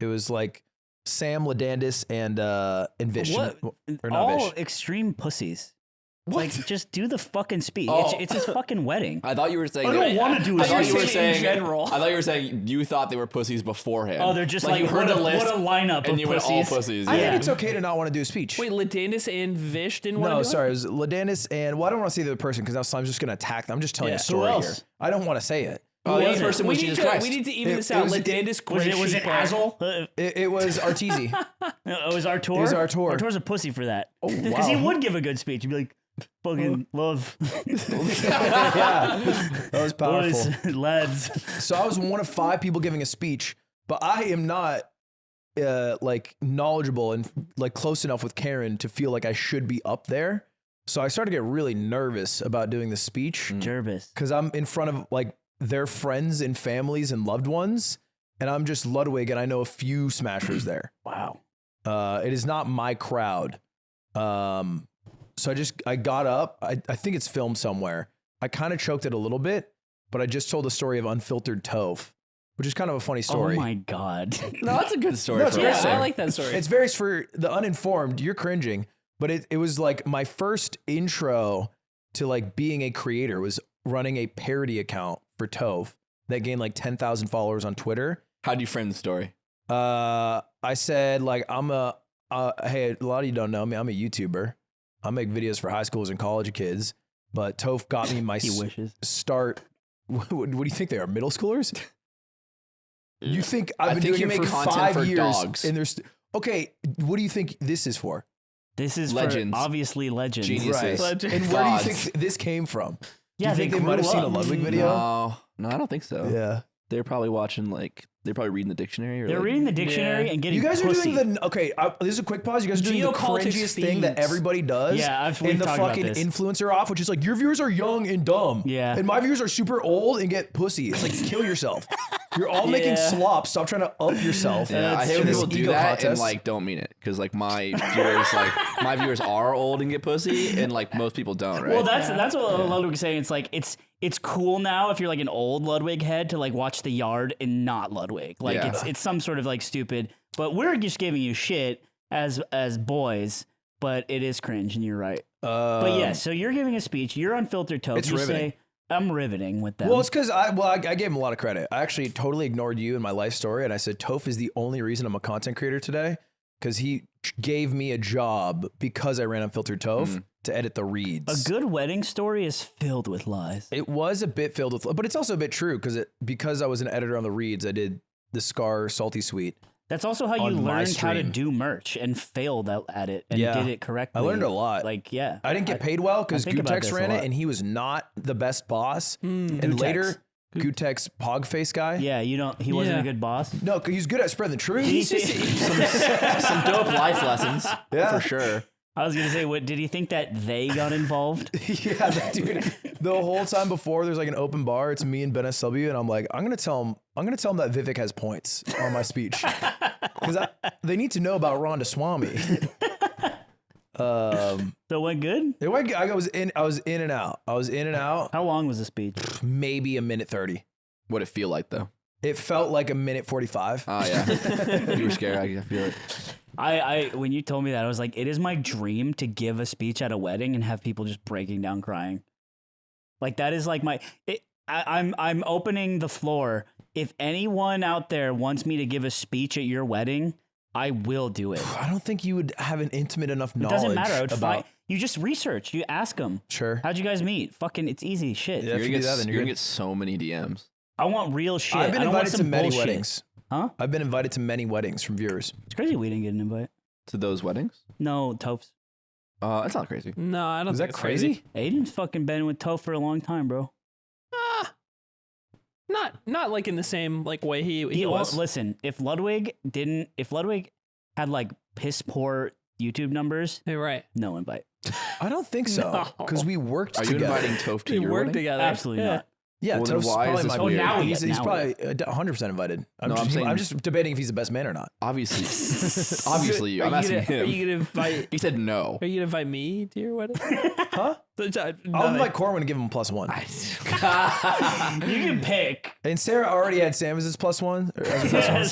It was like Sam Ladandis and Vish. What? Or not All Vish. extreme pussies. Like, just do the fucking speech. Oh. It's his fucking wedding. I thought you were saying. I don't want to do a I thought you were speech. saying. in general. I thought you were saying you thought they were pussies beforehand. Oh, they're just like, you heard what, the list what a lineup and of you went pussies. all pussies. I Yeah. think it's okay to not want to do a speech. Wait, Ladandis and Vish didn't want to No, do sorry. It was Ladandis and, well, I don't want to say the other person because now I'm just going to attack them. I'm just telling Yeah. a Who story here. else? I don't want to say it. Oh, the was other it? person was Jesus Christ. We need to even It- this it out. was- Ladandis, Was great it sheep hair. Azel? It was Arteezy. It was Artur? It was Artur. Artur's a pussy for that. Oh, wow. Because he would give a good speech. He'd be like, fucking love. Yeah. That was powerful. Boys, lads. So I was one of 5 people giving a speech, but I am not like knowledgeable and like close enough with Karen to feel like I should be up there. So I started to get really nervous about doing the speech Jervis. because I'm in front of like their friends and families and loved ones. And I'm just Ludwig and I know a few smashers there. Wow. It is not my crowd. So I got up. I think it's filmed somewhere. I kind of choked it a little bit, but I just told the story of unfiltered toph, which is kind of a funny story. Oh my God. No, that's a good story. No, it's for a great us. Yeah, story. I like that story. It's very, for the uninformed, you're cringing, but it was like my first intro to like being a creator was running a parody account for toph that gained like 10,000 followers on Twitter. How do you frame the story? I said like, hey, a lot of you don't know me. I'm a YouTuber. I make videos for high schools and college kids, but toph got me my He wishes. start. What do you think they are? Middle schoolers? You think I I've been think doing you it make for content 5 for years dogs. and there's okay. What do you think this is for? This is Legends. for obviously legends. Geniuses. Legend. And where do you Gods. think this came from? Yeah, do you think they they might have grew seen a up. Ludwig video? No, I don't think so. Yeah. They're probably watching they're probably reading the dictionary. Or They're like, reading the dictionary Yeah. and getting You guys pussy. are doing the okay. This is a quick pause. You guys are doing the Geopolitics cringiest thing that feeds. everybody does. Yeah, we've in the talked about fucking this. influencer off, which is like your viewers are young and dumb. Yeah. and my viewers are super old and get pussy. It's like kill yourself. You're all making Yeah. slop. Stop trying to up yourself. Yeah, I That's hate when true. people do Ego that and contest. like don't mean it because like my viewers are old and get pussy and like most people don't, right? Well, that's what Ludwig was saying. It's like it's cool now if you're like an old Ludwig head to like watch The Yard and not Ludwig. Like Yeah. it's some sort of like stupid. But we're just giving you shit as boys. But it is cringe, and you're right. But yeah, so you're giving a speech. You're unfiltered toph. It's You riveting. say, I'm riveting with them. Well, it's because I gave him a lot of credit. I actually totally ignored you in my life story, and I said Toph is the only reason I'm a content creator today, because he gave me a job because I ran Unfiltered Toph to edit the reads. A good wedding story is filled with lies. It was a bit filled with, but it's also a bit true because I was an editor on the reads. I did the Scar Salty Sweet. That's also how you On my learned how to stream. do merch and failed at it and Yeah. did it correctly. I learned a lot. Like, yeah. I didn't get paid well because think about Gutex this a ran it, lot. and he was not the best boss. And Gutex. later, Gutex Pogface guy. Yeah, he wasn't Yeah. a good boss. No, 'cause he's good at spreading the truth. Some dope life lessons, Yeah. for sure. I was going to say, what did he think that they got involved? Yeah, dude. The whole time before there's like an open bar, it's me and Ben SW, and I'm like, I'm gonna tell him that Vivek has points on my speech because they need to know about Rhonda Swami. So it went good? I was in and out. How long was the speech? Maybe a minute 30. What'd it feel like though? It felt like a minute 45. Oh yeah, you were scared. I feel it. I when you told me that, I was like, it is my dream to give a speech at a wedding and have people just breaking down crying. Like that is like I'm opening the floor. If anyone out there wants me to give a speech at your wedding, I will do it. I don't think you would have an intimate enough It knowledge doesn't matter. I would about. you just research. You ask them. Sure. How'd you guys meet? Fucking, it's easy shit. Yeah, if You're you gonna do that, then get, you're gonna good. get so many DMs. I want real shit. I've been I don't want invited to some many bullshit. weddings. Huh? I've been invited to many weddings from viewers. It's crazy we didn't get an invite. To those weddings? No, Toph's. It's not crazy. No, I don't Is think that it's crazy? Aiden's fucking been with Toph for a long time, bro. Not like in the same like way he was. Listen, if Ludwig had like piss poor YouTube numbers, You're right. no invite. I don't think so No. because we worked Are you together. inviting Toph to We your work wedding? together. Absolutely Yeah. not. Yeah, Well, then Toph's why is probably this my weird? now we he's, get- he's now probably 100% invited. No, I'm saying- I'm just debating if he's the best man or not. Obviously, obviously. I'm asking Are him. you gonna invite? He said no. Are you gonna invite me to your wedding? Huh? I'll invite Corwin and give him +1. You can pick. And Sarah already had Sam as his +1. Or as a +1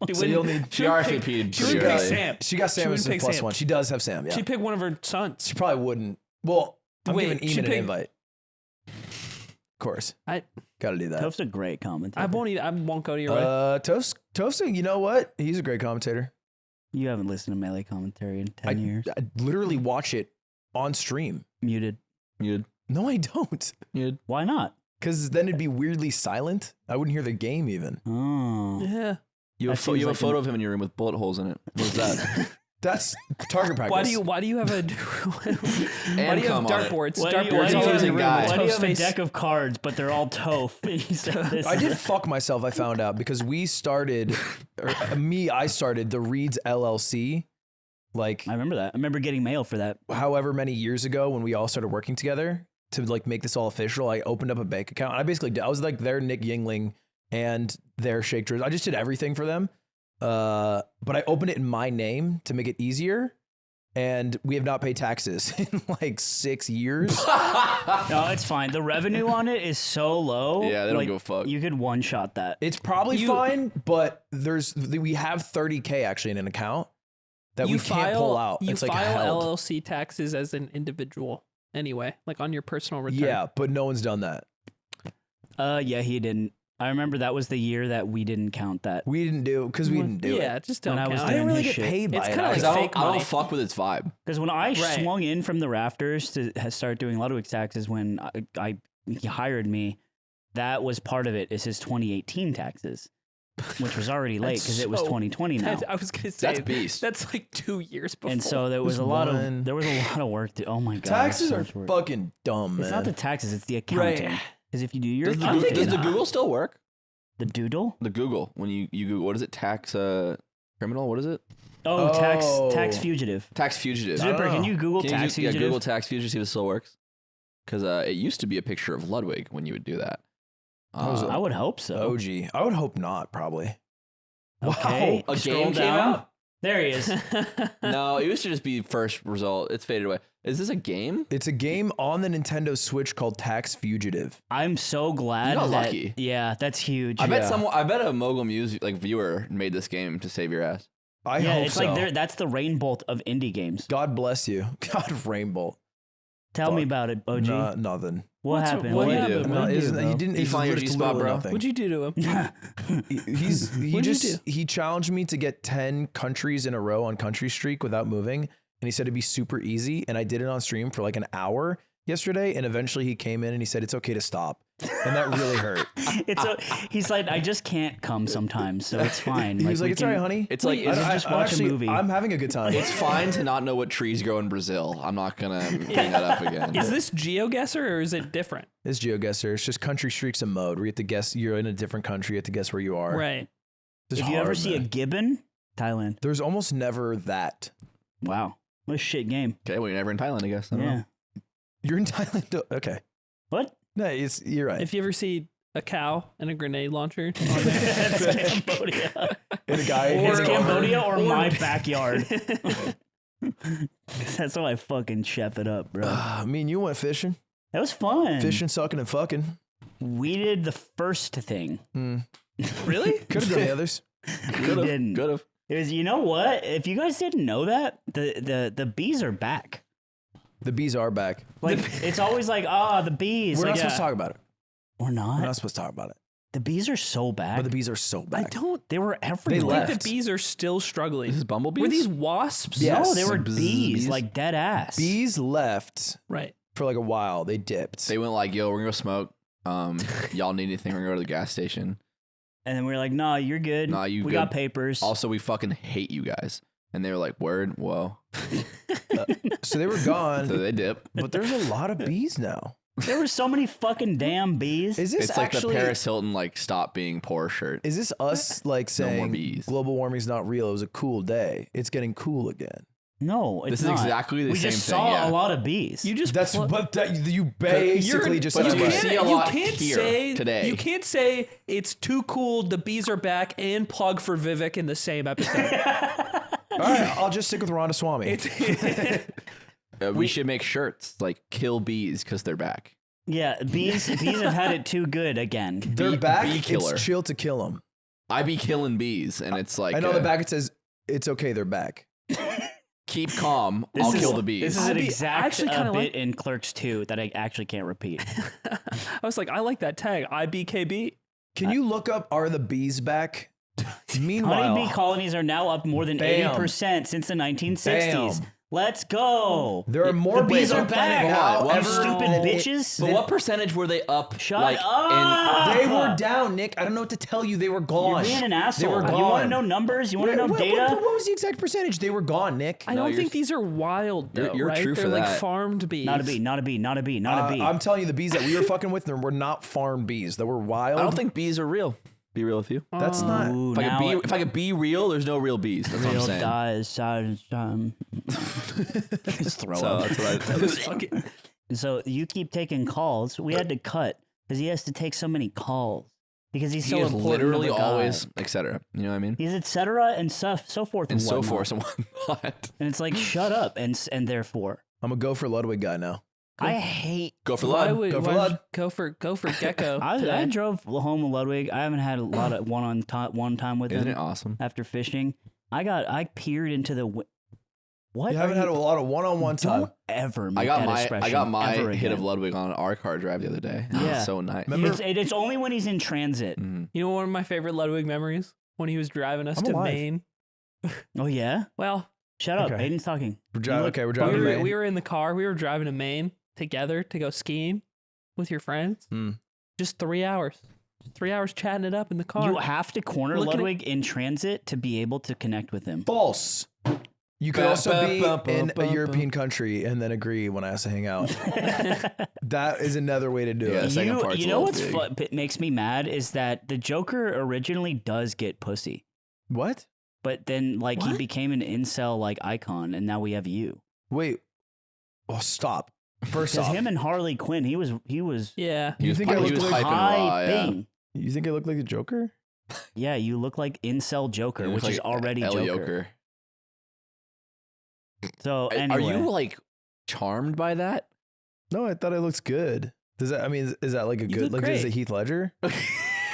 so. So you'll need. She RSVP'd. She would pretty pick early. Sam. She got Sam as wouldn't his pick Sam. +1. She does have Sam. Yeah. She'd pick one of her sons. She probably wouldn't. Well, I'm Wait, giving she Eamon an picked- invite. Of course. I Got to do that. Toph's a great commentator. I won't go to your wedding. Toast, you know what? He's a great commentator. You haven't listened to Melee commentary in 10 years. I literally watch it on stream. Muted. You'd. No, I don't. Why not? Because then it'd be weirdly silent. I wouldn't hear the game even. Oh. Yeah. You That have, seems you have like a photo of him in your room with bullet holes in it. What's that? That's target practice. Why do you have a why do you have come on it. dartboards? Why do you, Dartboards why do you all over have, your room guy. with why do you Toph's have a face. deck of cards, but they're all Toph? You said this. I did fuck myself, I found out, because we started, I started the Reeds LLC, like I remember that. I remember getting mail for that. however many years ago when we all started working together to like make this all official. I opened up a bank account. I basically did, I was like their Nick Yingling and their Shake Drizz. I just did everything for them. But I opened it in my name to make it easier. And we have not paid taxes in like 6 years. No, it's fine. The revenue on it is so low. Yeah, they don't give a fuck. You could one shot that. It's probably fine, but we have 30K actually in an account that we can't pull out. You It's like file held. LLC taxes as an individual anyway, like on your personal return. Yeah, but no one's done that. Yeah, he didn't. I remember that was the year that we didn't count that. We didn't do because we didn't do Yeah, it. just don't When I was count. I didn't doing really his get shit. paid by It's it. kinda like actually. fake I money. don't fuck with its vibe. Because when I Right. swung in from the rafters to start doing Ludwig's taxes, when he hired me, that was part of it. Is his 2018 taxes, which was already late That's because it was so- 2020 now. I was gonna say That's beast. That's like 2 years before. And so there was There's a lot one. of work. Oh my god, Taxes so are much work. fucking dumb, man. It's not the taxes; it's the accounting. Because if you do your Does accounting, the Google still work? the doodle. The Google when you Google what is it? Tax criminal? What is it? Oh, Oh. tax fugitive. Tax fugitive. I don't Zipper, can know. you Google Can you tax just, yeah, fugitive? Google tax fugitive, see if it still works. Because it used to be a picture of Ludwig when you would do that. was I would hope so. OG. I would hope not, probably. Okay, a scroll game came down. out? There he is. No, it used to just be first result. It's faded away. Is this a game? It's a game on the Nintendo Switch called Tax Fugitive. I'm so glad You got that. lucky. Yeah, that's huge. I bet Yeah. I bet a Mogul Muse viewer made this game to save your ass. I yeah, hope it's so. like that's the rainbolt of indie games. God bless you. God, Rainbolt. Tell me about it, OG. Nah, nothing. What happened? what What happened, did man? you Isn't, do, he bro? didn't. You He's find your literally G-spot, bro? nothing. What'd you do to him? What'd you do? He challenged me to get 10 countries in a row on country streak without moving, and he said it'd be super easy. And I did it on stream for like an hour yesterday, and eventually he came in and he said it's okay to stop, and that really hurt. He's like, I just can't come sometimes, so it's fine. He was like, we "It's all right, can- honey. It's like Let's just watch a movie." I'm having a good time." it's fine to not know what trees grow in Brazil. I'm not gonna bring that up again. Is this GeoGuessr or is it different? It's GeoGuessr. It's just country streaks and mode where you have to guess. You're in a different country. You have to guess where you are. Right. It's If you ever hard, see a man. gibbon, Thailand. There's almost never that. Wow, what a shit game. Okay, well, you're never in Thailand, I guess. I don't Yeah. know. You're in Thailand. Okay. What? No, you're right. If you ever see a cow and a grenade launcher, That's Cambodia. And a guy It's hits Cambodia or my backyard. That's how I fucking chef it up, bro. Me and you went fishing. That was fun. Fishing, sucking, and fucking. We did the first thing. really? Could have done the others. We didn't. Could have. It was, you know what? If you guys didn't know that, the bees are back. The bees are back. Like it's always like, the bees. We're like, not supposed to talk about it. We're We're not. not supposed to talk about it. The bees are so back. But the bees are so I back. don't They were everywhere. left. think the bees are still struggling. This is bumblebees? Were these wasps? Yeah. No, they were Like bzz, bees, bees? like dead ass. Bees left Right. for like a while. They dipped. They went like, yo, we're gonna go smoke. Y'all need anything, we're gonna go to the gas station. And then we were like, nah, you're good. Nah, you we good. got papers. Also, we fucking hate you guys. And they were like, word, whoa. So they were gone. So they dip. But there's a lot of bees now. There were so many fucking damn bees. Is this It's like actually? the Paris Hilton, like, stop being poor shirt. Is this us like No more saying bees. global warming's not real? It was a cool day. It's getting cool again. No, it's This is not. exactly the we same just thing, saw yeah. a lot of bees. You just That's pl- what you basically just but said. you about can't- it. see a lot can't here say today. You can't say it's too cool. The bees are back and plug for Vivek in the same episode. All right, I'll just stick with Rhonda Swami. We should make shirts like kill bees because they're back. Yeah, bees have had it too good again. They're back. bee killer. It's chill to kill them. I be killing bees, and it's like I know the back. It says it's okay. They're back. keep calm. This I'll is- kill the bees. This is I an be- I exact actually kinda bit like- in Clerks 2 that I actually can't repeat. I was like, I like that tag. IBKB. Can you look up are the bees back? Meanwhile, Honeybee colonies are now up more than Bam. 80% since the 1960s. Bam. Let's go. there are more The bees bees are on planet back. now. What? ever Stupid than- bitches. But what percentage were they up? Shut like, up. They were down, Nick. I don't know what to tell you. They were You're gone. being an They asshole. were gone. You want to know numbers? You want to know data? What was the exact percentage? They were gone, Nick. I don't think these are wild though, You're right? true They're for like that. farmed bees. Not a bee, not a bee, not a bee, not a bee. I'm telling you, the bees that we were fucking with were not farm bees. They were wild. I don't think bees are real. Be real with you. that's not. Ooh, If I, now could be, it if I could be real, there's no real bees. That's what I'm real saying. dies. Just throw So up. that's what I. So you keep taking calls. We had to cut because he has to take so many calls because he's He so is important. literally of a guy. always, etc. You know what I mean? He's etc. and so forth And so whatnot. forth and whatnot. And it's like shut up and therefore I'm a go for Ludwig guy now. I hate. Go for Why Lud. would Go for why Lud. go for gecko? I today? drove home with Ludwig. I haven't had a lot of one time with Isn't him it awesome? after fishing. I peered into the. What? You are haven't had a lot of one-on-one time. Don't ever make I got that my expression I got my ever hit of again. Ludwig on our car drive the other day. It was Yeah. so nice. Remember- It's only when he's in transit. Mhm. You know one of my favorite Ludwig memories when he was driving us I'm to alive. Maine. Oh yeah. Well, Shut up. Okay. Aiden's talking. We're driving. Okay, we're we driving. to were, Maine. we were in the car. We were driving to Maine together to go skiing with your friends. Just 3 hours. 3 hours chatting it up in the car. You have to corner Looking at- Ludwig in transit to be able to connect with him. False. You could also be in a European country and then agree when I ask to hang out. That is another way to do Yeah, it. second part's You a know little what's big. makes me mad is that the Joker originally does get pussy, What? but then like he What? became an incel like icon, and now we have you. Wait. Oh, stop. First Because off, him and Harley Quinn, he was yeah. He You was, think I he look was like- hyping raw, yeah. hyping. you think I look like the Joker? Yeah, you look like incel Joker, He which looks is like already Ellie Joker. So Are anyway, you like charmed by that? No, I thought it looks good. Does that? I mean, is that like a You good? look Like, is great. it Heath Ledger?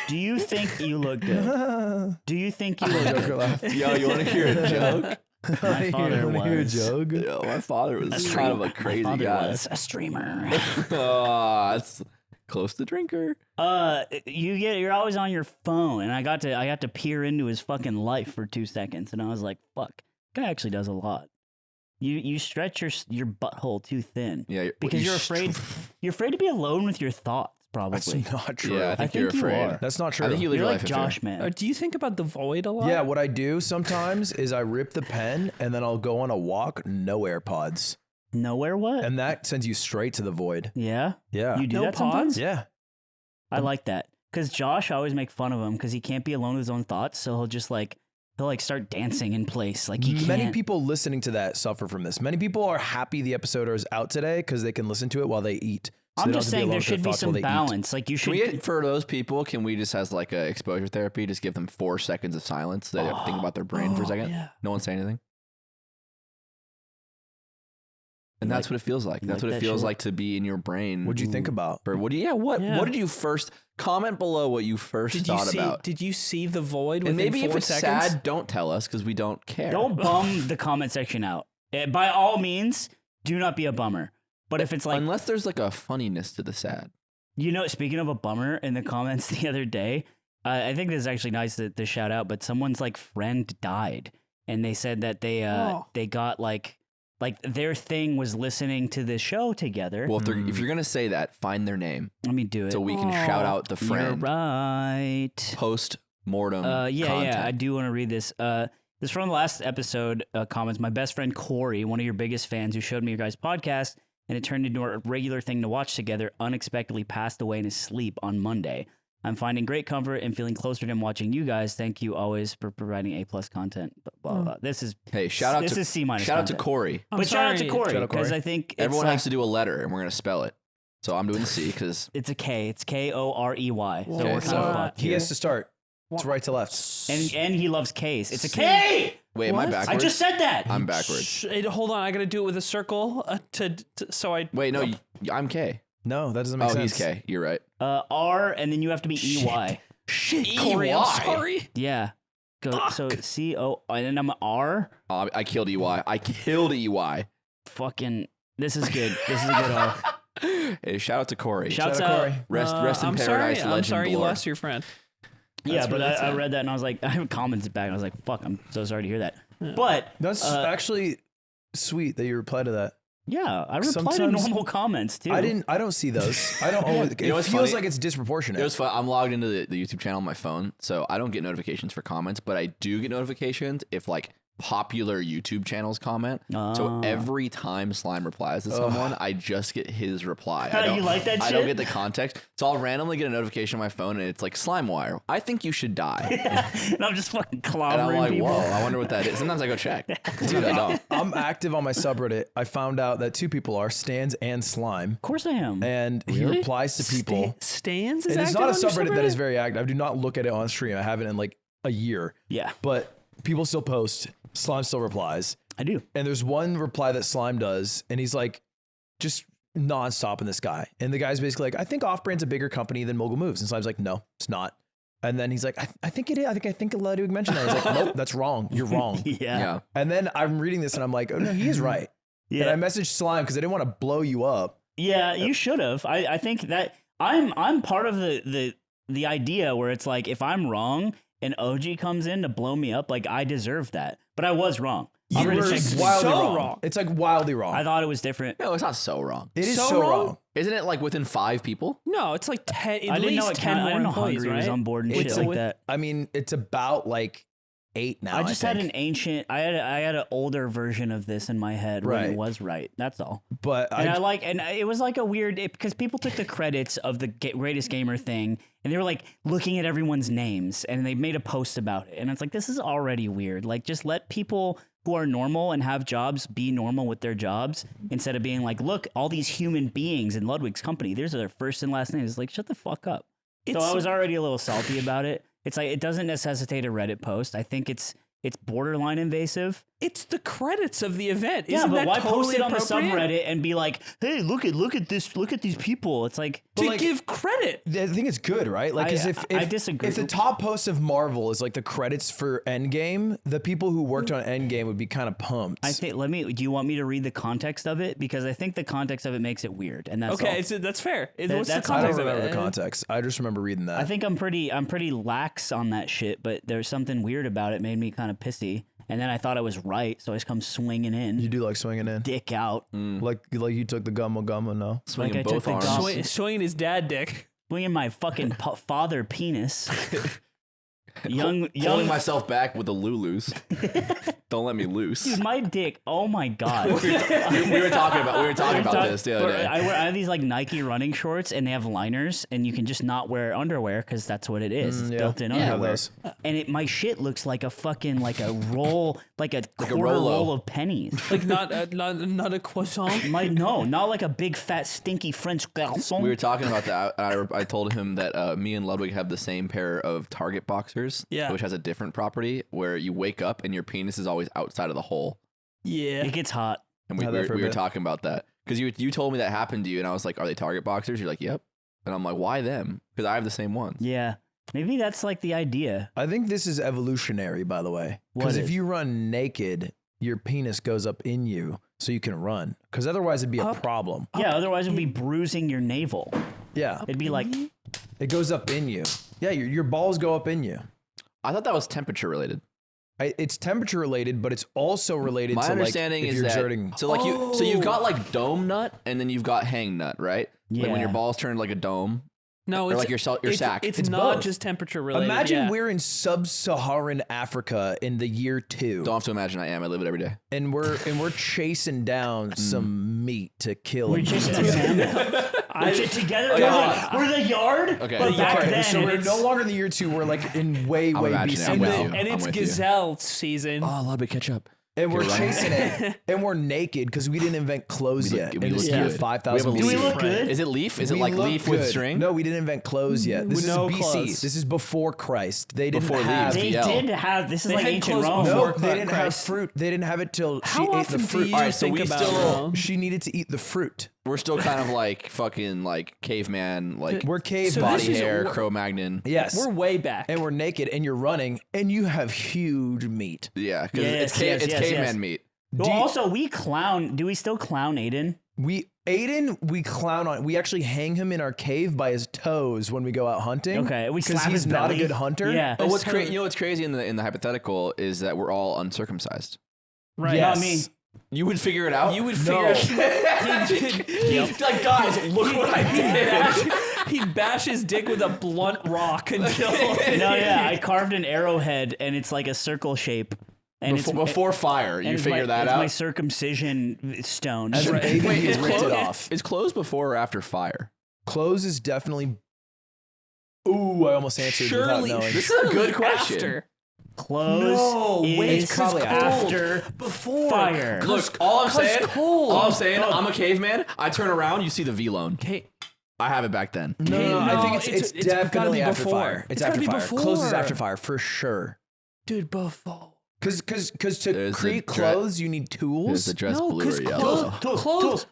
do you think you look good? Joker Do you think you look good? laugh. Yo, you want to hear a joke? My father Wanna hear a was. joke? Yo, my father was kind of a crazy My father guy. was a streamer. That's close to drinker. You're always on your phone, and I got to peer into his fucking life for 2 seconds, and I was like, fuck, guy actually does a lot. You stretch your butthole too thin. Yeah, because you're afraid to be alone with your thoughts. Probably. That's not true. Yeah, I think you're you afraid. are. That's not true. I think you live You're your like life in fear. Josh, man. Do you think about the void a lot? Yeah, what I do sometimes is I rip the pen and then I'll go on a walk, no AirPods. Nowhere what? And that sends you straight to the void. Yeah? Yeah. You do No that sometimes? pods? Yeah. I like that. Because Josh, I always make fun of him because he can't be alone with his own thoughts. So he'll just he'll start dancing in place. Like he can't. Many people listening to that suffer from this. Many people are happy the episode is out today because they can listen to it while they eat. So I'm they don't just have to be saying alone there with their should be thoughts while some they eat. balance. Like you Can should. we, for those people, can we just as like a exposure therapy, just give them 4 seconds of silence so they have to think about their brain for a second? Yeah. No one say anything. And that's what it feels like. That's like what it that feels shit? like to be in your brain. What'd you think about? Or what do you? Yeah. What Yeah. did you first comment below? What you first thought about? Did you see the void within And maybe 4 if it's seconds? sad, don't tell us because we don't care. Don't bum the comment section out. By all means, do not be a bummer. But if it's like, unless there's like a funniness to the sad. speaking of a bummer in the comments the other day, I think this is actually nice to shout out, but someone's like friend died. And they said that they got like their thing was listening to this show together. Well, if you're gonna say that, find their name Let me do it. so we can shout out the You're friend. right. Post mortem. Yeah, content. I do want to read this. This is from the last episode comments. My best friend Korey, one of your biggest fans who showed me your guys' podcast, and it turned into a regular thing to watch together, unexpectedly passed away in his sleep on Monday. I'm finding great comfort and feeling closer to him watching you guys. Thank you always for providing A+ content. Blah, blah, blah. This is Hey, shout out this to is C-. Shout out to content. Korey. I'm But shout out to sorry. Korey Shout out because Korey. I think Everyone it's has to do a letter, and we're gonna spell it. So I'm doing the C because it's a K. It's Korey. So Okay, we're kind so of fucked He here. has to start. It's right to left. And he loves K's. It's a K. wait, am I What? backwards? I just said that. I'm backwards. Hold on, I gotta do it with a circle so I. Wait, no, I'm K. No, that doesn't make Oh, sense. he's K. You're right. R, and then you have to be EY. Shit, Corey, I'm sorry. Yeah. So CO, and then I'm R. I killed EY. I killed EY. Fucking, this is good. This is a good R. Hey, shout out to Korey. Shouts Shout out out. Korey. Rest in I'm paradise, sorry. legend I'm sorry you Blur. lost your friend. Yeah, That's but really I sad. read that and I was like, I commented back and I was like, fuck, I'm so sorry to hear that. But That's actually sweet that you replied to that. yeah, I reply to Sometimes- normal comments too. I don't see those. I don't always. You know It what's feels funny? like it's disproportionate. It was fun. I'm logged into the YouTube channel on my phone, so I don't get notifications for comments, but I do get notifications if like popular YouTube channels comment. So Ah. every time Slime replies to someone, I just get his reply. I You like that I don't shit? get the context. So I'll randomly get a notification on my phone and it's like Slime Wire. I think you should die. and I'm just fucking And I'm clobbering like, people. whoa, I wonder what that is. Sometimes I go check. Dude, I don't. I'm active on my subreddit. I found out that 2 people are Stans and Slime, Of course I am. and he replies to people. Stans is And it's active not a on your subreddit that is very active. I do not look at it on stream. I haven't in like a year. Yeah, But people still post. Slime still replies. I do. And there's one reply that Slime does, and he's like, just nonstop in this guy. And the guy's basically like, I think Off-Brand's a bigger company than Mogul Moves. And Slime's like, no, it's not. And then he's like, I think it is. I think Ludwig mentioned that. He's like, nope, that's wrong. You're wrong. Yeah. Yeah. And then I'm reading this and I'm like, oh no, he is right. And I messaged Slime because I didn't want to blow you up. Yeah, you should have. I think that I'm part of the idea where it's like if I'm wrong and OG comes in to blow me up, like I deserve that. But I was wrong. You I'm were gonna say wildly so wrong. wrong. It's like wildly wrong. I thought it was different. No, it's not so wrong. It is so so wrong. wrong. Isn't it like within 5 people? No, it's like 10. At I didn't least know it 10 counted. I more didn't know employees, Hungry was right? on board and It's shit a- like that. I mean, it's about like 8 now. I just had think. an ancient. I had an older version of this in my head when Right. it was right. That's all. But And and it was like a weird because people took the credits of the greatest gamer thing and they were like looking at everyone's names and they made a post about it and it's like this is already weird. Like just let people who are normal and have jobs be normal with their jobs instead of being like, look, all these human beings in Ludwig's company. There's their first and last names. Like shut the fuck up. So I was already a little salty about it. It's like it doesn't necessitate a Reddit post. I think it's borderline invasive. It's the credits of the event. Yeah, Isn't but that why totally post it on the appropriate? subreddit and be like, "Hey, look at these people." It's like To give credit. I think it's good, right? Like, I disagree. If the top post of Marvel is like the credits for Endgame, the people who worked on Endgame would be kind of pumped. I think. Do you want me to read the context of it? Because I think the context of it makes it weird, and that's Okay, all. so that's fair. What's the that's- I don't context of remember it? the context. I just remember reading that. I think I'm pretty lax on that shit, but there's something weird about it. Made me kind of pissy, and then I thought I was right, so I just come swinging in, you do like swinging in, dick out, like you took the gummo, no? Swinging I took both the arms. gum- Swinging his dad dick. swinging my fucking father penis. Young, Holding myself back with the Lulus. Don't let me loose. dude, my dick. Oh my god. we were talking about this the other day. I have these like Nike running shorts, and they have liners, and you can just not wear underwear because that's what it is. It's built-in I have underwear. those. And my shit looks like a fucking quarter Rolo. roll of pennies. Like not a croissant. Not like a big fat stinky French garçon. We were talking about that. I told him that me and Ludwig have the same pair of Target boxers, Yeah. which has a different property where you wake up and your penis is always outside of the hole. Yeah. It gets hot. And we Had that for a were bit. talking about that because you told me that happened to you, and I was like, "Are they Target boxers?" You're like, "Yep," and I'm like, "Why them?" Because I have the same ones. Yeah. Maybe that's like the idea. I think this is evolutionary, by the way. What Because if is? you run naked, your penis goes up in you so you can run. Because otherwise it'd be a problem. Yeah, otherwise it would be bruising your navel. Yeah. It'd be like, It goes up in you. Yeah, your balls go up in you. I thought that was temperature related. It's temperature related, but it's also related My to understanding like if is you're that exerting. so you've got like dome nut and then you've got hang nut, right? Like when Yeah. your balls turn like a dome. No, Or it's like your sack. It's It's not both. just temperature related. Imagine yeah. we're in sub-Saharan Africa in the year 2, Don't have to imagine I am. I live it every day. and we're chasing down some meat to kill. we're and just eat. a salmon. Together, Okay. we're the yard. Okay. But back Okay, then, so we're it's- no longer in the year 2. We're like in way imagining BC I'm with now. you. and it's I'm with you. gazelle season. Oh, Ludwig, catch up. And we're You're right. chasing it, and we're naked because we didn't invent clothes We yet. look- we in this look year good. 5,000 We have a BC. Do we look good? Is it leaf? Is it We like look leaf with good. string? No, we didn't invent clothes yet. This No is BC. clothes. This is before Christ. They didn't Before have. leaves. They VL. did have. This is They like had ancient clothes Rome. before No, they didn't have Christ. fruit. They didn't have it till How she ate often the do fruit. you Alright, so think we about still- Rome? She needed to eat the fruit. We're still kind of like fucking like caveman, like We're cave So body. this body is- hair, we're- Cro-Magnon. Yes. We're way back. and we're naked, and you're running, and you have huge meat. Yeah, because Yes, it's yes, caveman yes. meat. Well, also, we clown. Do we still clown Aiden? Aiden, we clown on. We actually hang him in our cave by his toes when we go out hunting. Okay, we because slap he's his not a belly. good hunter. Yeah. But you know what's crazy in the hypothetical is that we're all uncircumcised. Right. Yes. Not me. You would figure it out. You would No. figure like, guys, look what I did. he'd bash his dick with a blunt rock until No, yeah, I carved an arrowhead, and it's like a circle shape. And Before fire, and you it's figure my, that it's out. my circumcision stone. As a baby, Wait, he is ripped it clothes, off. is clothes before or after fire? Clothes is definitely. Ooh, I almost answered surely, without knowing. This is a good question. after. Clothes No, wait, is it's probably after Before. fire. Look, all I'm saying, cold. all I'm saying, I'm a caveman. I turn around, you see the V-lone. Okay. I have it back then. No, I think it's it's gotta definitely be after before. fire. It's It's gotta after be fire. Clothes is before. after fire for sure. Dude, before. Because to There's the create dre- clothes, you need There's tools. the dress No, blue because or yellow.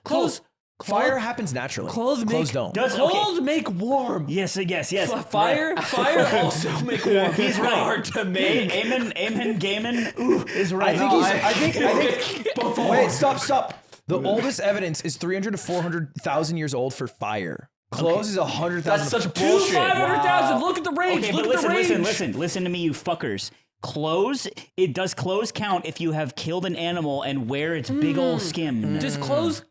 clothes. Fire happens naturally. Clothes don't. Does- Clothes make warm. Yes, yes. Fire also make warm. He's right. Hard to make. Amen, Gaiman is right. I think. Wait, stop. The oldest evidence is 300 to 400,000 years old for fire. Clothes is 100,000. That's such Dude, bullshit. 500,000. Look at the range. Okay, Look but at the range. listen to me, you fuckers. Clothes, does clothes count if you have killed an animal and wear its big old skin? Does clothes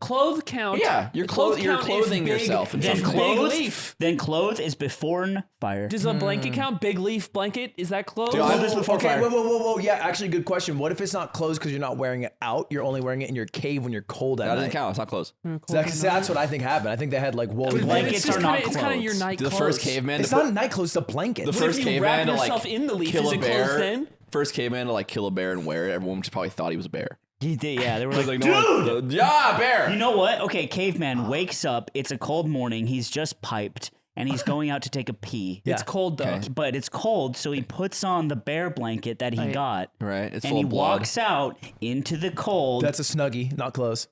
count? Yeah, you're Clothes you're count if clothing big- yourself. And Then Big stuff. clothes, then clothes is before fire. Does a blanket count? Big leaf blanket? Is that clothes? Dude, I- Clothes before Okay, fire. whoa. Yeah, actually, good question. What if it's not clothes because you're not wearing it out? You're only wearing it in your cave when you're cold at That doesn't night. count. It's not clothes. That's what I think happened. I think they had like woolly Blankets blankets. are not It's kind of your clothes. night The clothes. first caveman It's to not put, a night clothes. It's a blanket. the What first if you caveman wrap to yourself like in the leaf? kill Is a it clothes bear. then? First caveman to like kill a bear and wear it. Everyone just probably thought he was a bear. He did, yeah, they were Like, like, no dude! one, yeah, bear. You know what? Okay, caveman wakes up. It's a cold morning. He's just piped. and he's going out to take a pee. Yeah. It's cold though. Okay. But it's cold, so he puts on the bear blanket that he got. Right. It's And full he of blood. walks out into the cold. That's a Snuggie, not clothes.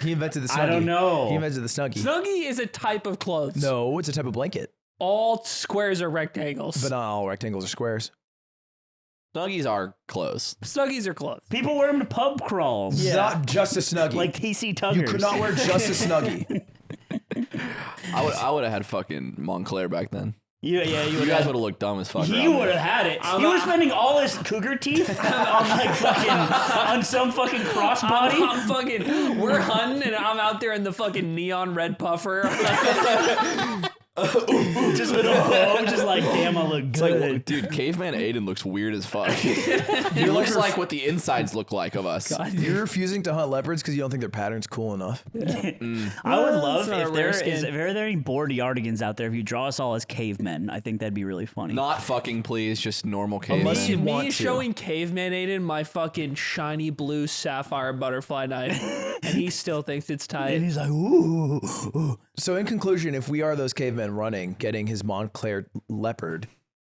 He invented the Snuggie. I don't know. He invented the Snuggie. Snuggie is a type of clothes. No, it's a type of blanket. All squares are rectangles. But not all rectangles are squares. Snuggies are clothes. Snuggies are clothes. People wear them to pub crawls. Not just a Snuggie. Like TC Tuggers. you could not wear just a Snuggie. I would have had fucking Montclair back then. You You guys would have looked dumb as fuck. He around would me. have had it. He was spending all his cougar teeth on like fucking on some fucking crossbody. I'm fucking, we're hunting and I'm out there in the fucking neon red puffer. Just with a hoe, just like, damn, I look It's good. like, dude, caveman Aiden looks weird as fuck. He looks like what the insides look like of us. You're refusing to hunt leopards because you don't think their pattern's cool enough. I would It's love not a if there rare is skin. if there are any bored yardigans out there. If you draw us all as cavemen, I think that'd be really funny. Not fucking, please, just normal caveman. Unless you want Me to. showing Caveman Aiden my fucking shiny blue sapphire butterfly knife, and he still thinks it's And tight. he's like, ooh, ooh. So in conclusion, if we are those cavemen running, getting his Montclair leopard,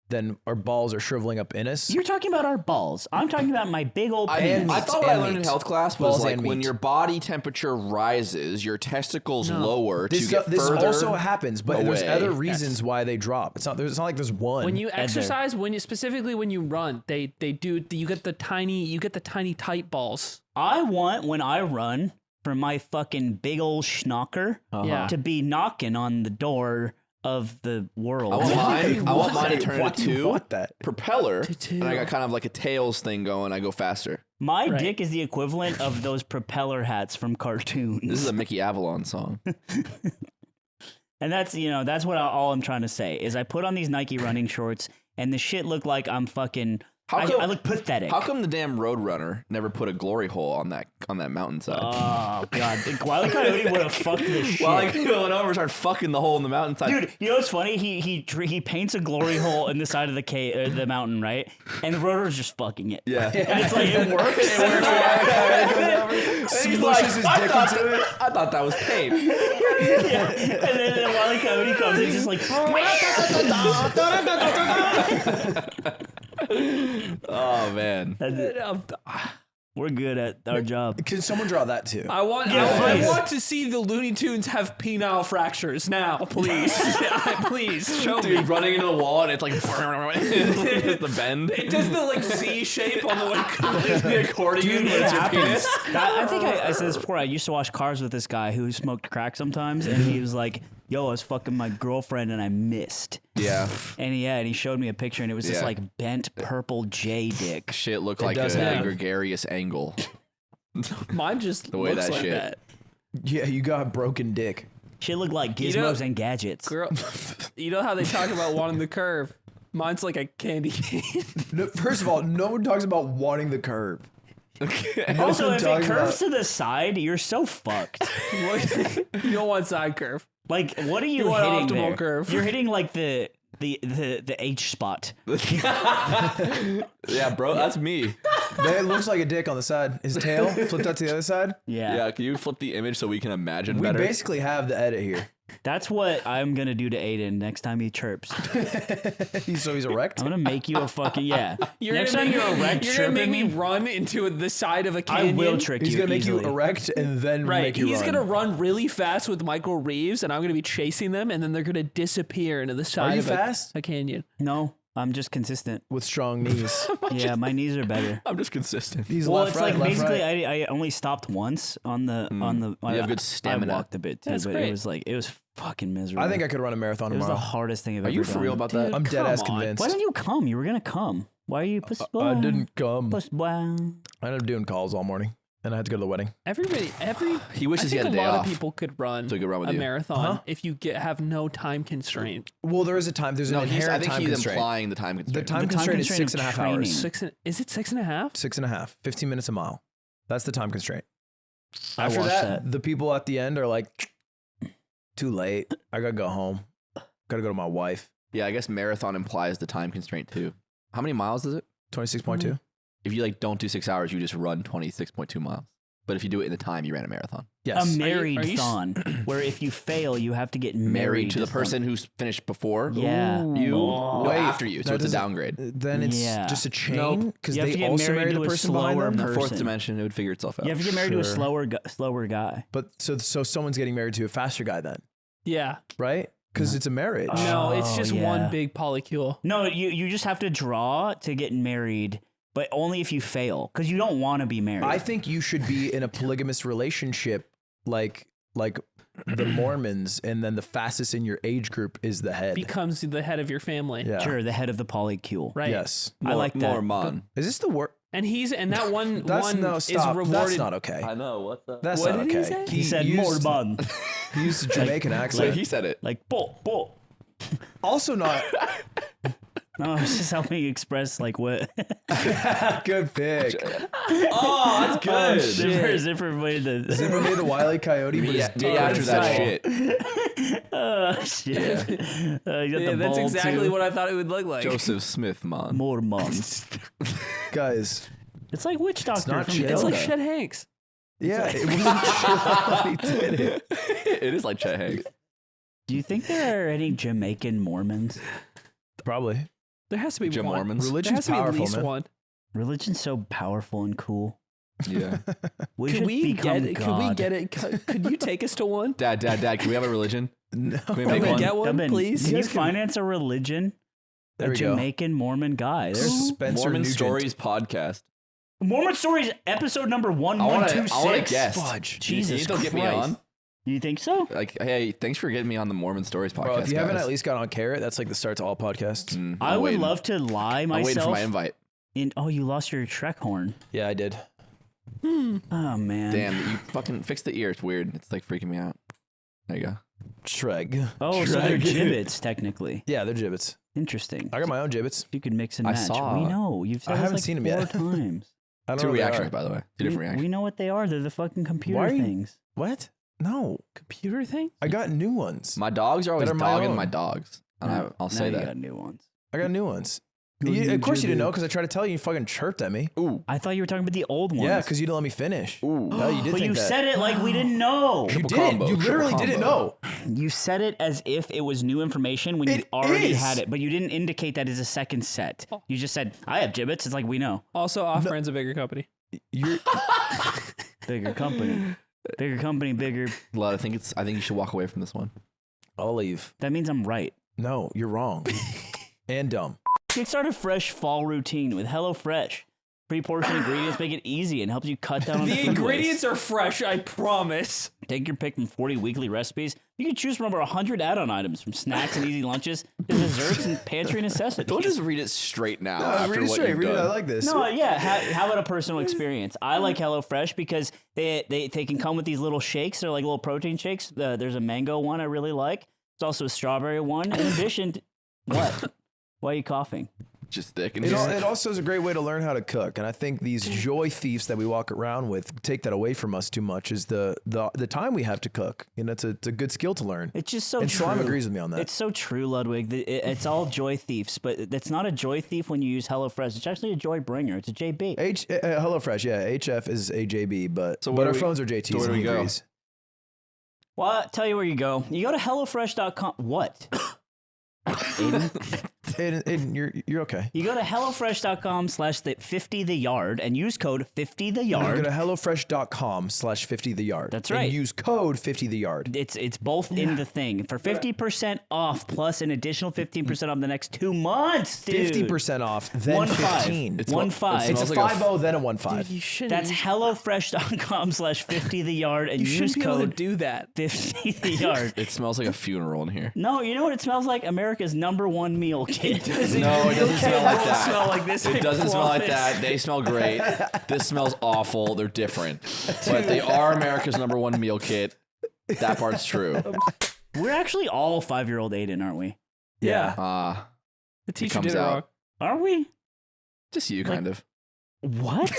then our balls are shriveling up in us. You're talking about our balls. I'm talking about my big old I penis. thought what I and learned in meat. health class was Balls like and when meat. your body temperature rises, your testicles lower to This, get this further. also happens, but there's away. other reasons why they drop. It's not like there's one. When you exercise, specifically when you run, they do. You get the tiny tight balls. I want when I run for my fucking big old schnocker Yeah. to be knocking on the door of the world. I want mine to turn Why into do you want that? propeller, two. and I got kind of like a tails thing going. I go faster. My Right. dick is the equivalent of those propeller hats from cartoons. This is a Mickey Avalon song. And that's, that's what all I'm trying to say is I put on these Nike running shorts and the shit look like I'm fucking, I look pathetic. How come the damn Roadrunner never put a glory hole on that mountainside? Oh, God. Wile E. Coyote would have fucked this shit. Well, like going over and start fucking the hole in the mountainside. Dude, you know what's funny? He paints a glory hole in the side of the mountain, right? And the rotor's just fucking it. Yeah. And it's like, it works. Smushes his dick into it. I thought that was paint. Yeah. And then Wile E. Coyote comes and he's just like, Oh man. we're good at our job. Can someone draw that too? I want to see the Looney Tunes have penile fractures now, please. Please show me. Dude running into the wall and it's like it's the bend. It does the like C shape on the way. The accordion. It It's your happens. penis. I think I said this before. I used to wash cars with this guy who smoked crack sometimes, and he was like, yo, I was fucking my girlfriend and I missed. Yeah. And he showed me a picture and it was this Yeah. like bent purple J dick. Shit looked like a does have- gregarious angle. Mine just The way looks that like shit- that. Yeah, you got a broken dick. Shit looked like You gizmos know- and gadgets. Girl, you know how they talk about wanting the curve? Mine's like a candy cane. No, first of all, no one talks about wanting the curve. Also, one if it talks curves about- to the side, you're so fucked. You don't want side curve. Like, what are you You want hitting optimal there? curve. You're hitting like the H spot. Yeah, bro, that's me. It looks like a dick on the side. His tail flipped out to the other side. Yeah. Yeah, can you flip the image so we can imagine We better? basically have the edit here. That's what I'm gonna do to Aiden next time he chirps. He's erect. I'm gonna make you a fucking Next time gonna you're erect, You're gonna make me chirping run into the side of a I canyon. will trick He's you. gonna make easily. you erect and then Right, make you he's run. gonna run really fast with Michael Reeves, and I'm gonna be chasing them, and then they're gonna disappear into the side you of fast? a canyon. No, I'm just consistent. with strong knees. Yeah, my knees are better. I'm just consistent. He's Well, left, it's right, like left, basically right. I only stopped once on the You have good stamina. I walked a bit too, That's but great. it was fucking miserable. I think I could run a marathon it was the tomorrow. hardest thing I've Are ever you done. for real about that? I'm dead Come ass on. convinced. Why didn't you come? You were gonna come. Why are you puss? I didn't come. Puss, I ended up doing calls all morning, and I had to go to the wedding. He wishes I he think had a day lot off. of people could run So he could run with a you. marathon if you have no time constraint. Well, there is a time. There's an No, I inherent think time he's constraint. implying the time The constraint. time The time constraint is constraint 6.5 of hours. training. Is it 6.5? 6.5. 15 minutes a mile. That's the time constraint. I After watched that, the people at the end are like, too late. I gotta go home. Gotta go to my wife. Yeah, I guess marathon implies the time constraint too. How many miles is it? 26.2. If you like don't do 6 hours, you just run 26.2 miles. But if you do it in the time, you ran a marathon. Yes. A married are you thon, where if you fail, you have to get Married to the to person who's finished before. Yeah. You Oh. no, Wait, after you, so that it's a doesn't- downgrade. Then it's Yeah. just a chain because You have to they get also married marry to the a person behind slower them. In the fourth person. dimension, it would figure itself out. You have to get married to a Sure. slower guy. But so someone's getting married to a faster guy then, Yeah. right? Because it's a marriage. No, it's just yeah. one big polycule. No, you just have to draw to get married, but only if you fail, because you don't want to be married. I think you should be in a polygamous relationship like the Mormons, and then the fastest in your age group is the head. Becomes the head of your family. Yeah. Sure, the head of the polycule. Right. Yes. I like that. Mormon. Is this the word? And that one That's no is stop. rewarded. That's not okay. I know what's up. That's What not did he okay. say? He said more used, bun. He used a Jamaican Wait, accent. he said it. Like, bull. Also not No, it's just helping me express like what. good pick. Oh, that's good. Zipper made the. Zipper made the Wile E. Coyote, but Me, his me dick after was that so- shit. Oh shit! You got Yeah, the that's ball, exactly too. what I thought it would look like. Joseph Smith, man. More mums. Guys. It's like Witch Doctor not from chill. It's like Dota. Chet Hanks. Yeah, it wasn't sure he did it. It is like Chet Hanks. Do you think there are any Jamaican Mormons? Probably. There has to be Jim one. Mormons. There Religion's has to be at powerful, least man. one. Religion's so powerful and cool. Yeah. We Could should we become get it? God. Could we get it? Could you take us to one? Dad, can we have a religion? No. Can we Can make we one? get one, Dubbin, please? Can you finance a religion? There A we go. Jamaican Mormon guy. There's There's Spencer Mormon Nugent. Stories podcast. Mormon Stories episode number I want to 1126. guest. Fudge. Jesus you think they'll get me Christ. on? You think so? Like, hey, thanks for getting me on the Mormon Stories podcast. Bro, if you haven't guys. at least got on Carrot, that's like the start to all podcasts. I I'm would waiting. love to lie I'm waiting for myself. my invite. Oh, you lost your Shrek horn. Yeah, I did. Oh man. Damn, you fucking fix the ear. It's weird. It's like freaking me out. There you go. Shreg. Oh, so they're gibbets technically. Yeah, they're gibbets. Interesting. I got my own gibbets. You could mix and I match. saw. We know. You've said I this haven't like seen 'em 4 yet. times. I don't Two know what they reactions, are. by the way. Two different We reactions. know what they are. They're the fucking computer Why are you- things. What? No. Computer thing? I got new ones. My dogs are always are my dogging own. my dogs. And I'll Now say you that. got new ones. I got new ones. Go Of course you didn't know gibbet. because I tried to tell you. You fucking chirped at me. Ooh. I thought you were talking about the old ones. Yeah, because you didn't let me finish. Ooh. No, you did But think you that. said it like we didn't know. You Triple did. combo, You literally triple didn't combo. know. You said it as if it was new information when you It already is. had it, but you didn't indicate that as a second set. You just said, I have gibbets. It's like we know. Also, Off-Brand's a bigger company. You're Bigger company. Bigger company, bigger. Lud, I think you should walk away from this one. I'll leave. That means I'm right. No, you're wrong. And dumb. Kickstart a fresh fall routine with HelloFresh. Pre-portioned ingredients make it easy and helps you cut down on The food ingredients are fresh, I promise. waste. Take your pick from 40 weekly recipes. You can choose from over 100 add-on items, from snacks and easy lunches to desserts and pantry necessities. Don't just read it straight now after read it what straight. you've Read it. I done. like this. No, yeah. How about a personal experience? I like HelloFresh because they can come with these little shakes. They're like little protein shakes. There's a mango one I really like. There's also a strawberry one. In addition, what? Why are you coughing? Just thick and It also is a great way to learn how to cook, and I think these joy thieves that we walk around with take that away from us too much. Is the time we have to cook? You know, it's a good skill to learn. It's just so And true. Slime agrees with me on that. It's so true, Ludwig. It's all joy thieves, but it's not a joy thief when you use HelloFresh. It's actually a joy bringer. It's a JB. HelloFresh, yeah. HF is AJB, but where our do we- phones are JTs. so where do and we he go? agrees. Well, I'll tell you where you go. You go to HelloFresh.com. What? Aiden? Aiden, you're okay. You go to HelloFresh.com/50theyard and use code 50theyard. Go to HelloFresh.com/50theyard. That's And right. use code 50theyard. It's both in the thing for 50% off plus an additional 15% off the next 2 months, dude. 50% off, then 1.5. 15. 1.5. It's a smells like a 5-0, then a 1.5. You shouldn't. That's HelloFresh.com/50theyard and you use shouldn't be able to code do that. 50theyard. It smells like a funeral in here. No, you know what it smells like? America's #1 meal kit. No, it doesn't smell like that. Smell like this. It I doesn't smell like promise. that. They smell great. This smells awful. They're different. But they are America's #1 meal kit. That part's true. We're actually all 5-year-old Aiden, aren't we? Yeah. The teacher comes did it out. wrong. Are we? Just you, kind of. What?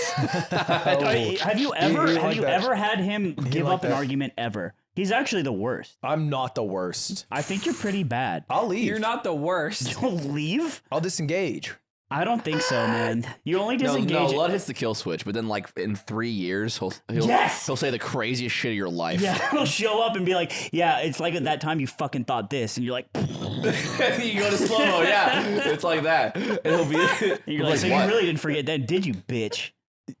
Oh. Have you ever He like that. had him give like up an that. argument ever? He's actually the worst. I'm not the worst. I think you're pretty bad. I'll leave. You're not the worst. You'll leave? I'll disengage. I don't think so, man. You only No, disengage. Lud hits the kill switch, but then like in 3 years, he'll Yes! he'll say the craziest shit of your life. Yeah, he'll show up and be like, "Yeah, it's like at that time you fucking thought this," and you're like, You go to slow mo, yeah, it's like that. And he'll be, and you're like, "So what? you really didn't forget that, did you, bitch?"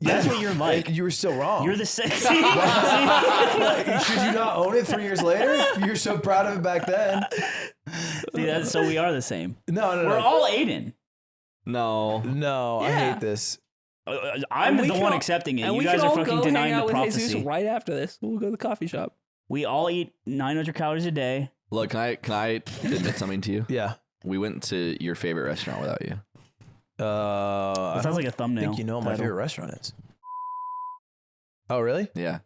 That's what you're like. You were still wrong. You're the same. Should you not own it 3 years later? You're so proud of it back then. So we are the same. No. We're all Aiden. No. No, I hate this. I'm And the we one can accepting it. And You we guys can are all fucking go denying hang out the with prophecy. Jesus right after this. We'll go to the coffee shop. We all eat 900 calories a day. Look, can I admit something to you? Yeah. We went to your favorite restaurant without you. I That sounds like a thumbnail. think you know what my title. favorite restaurant is. Oh, really? Yeah.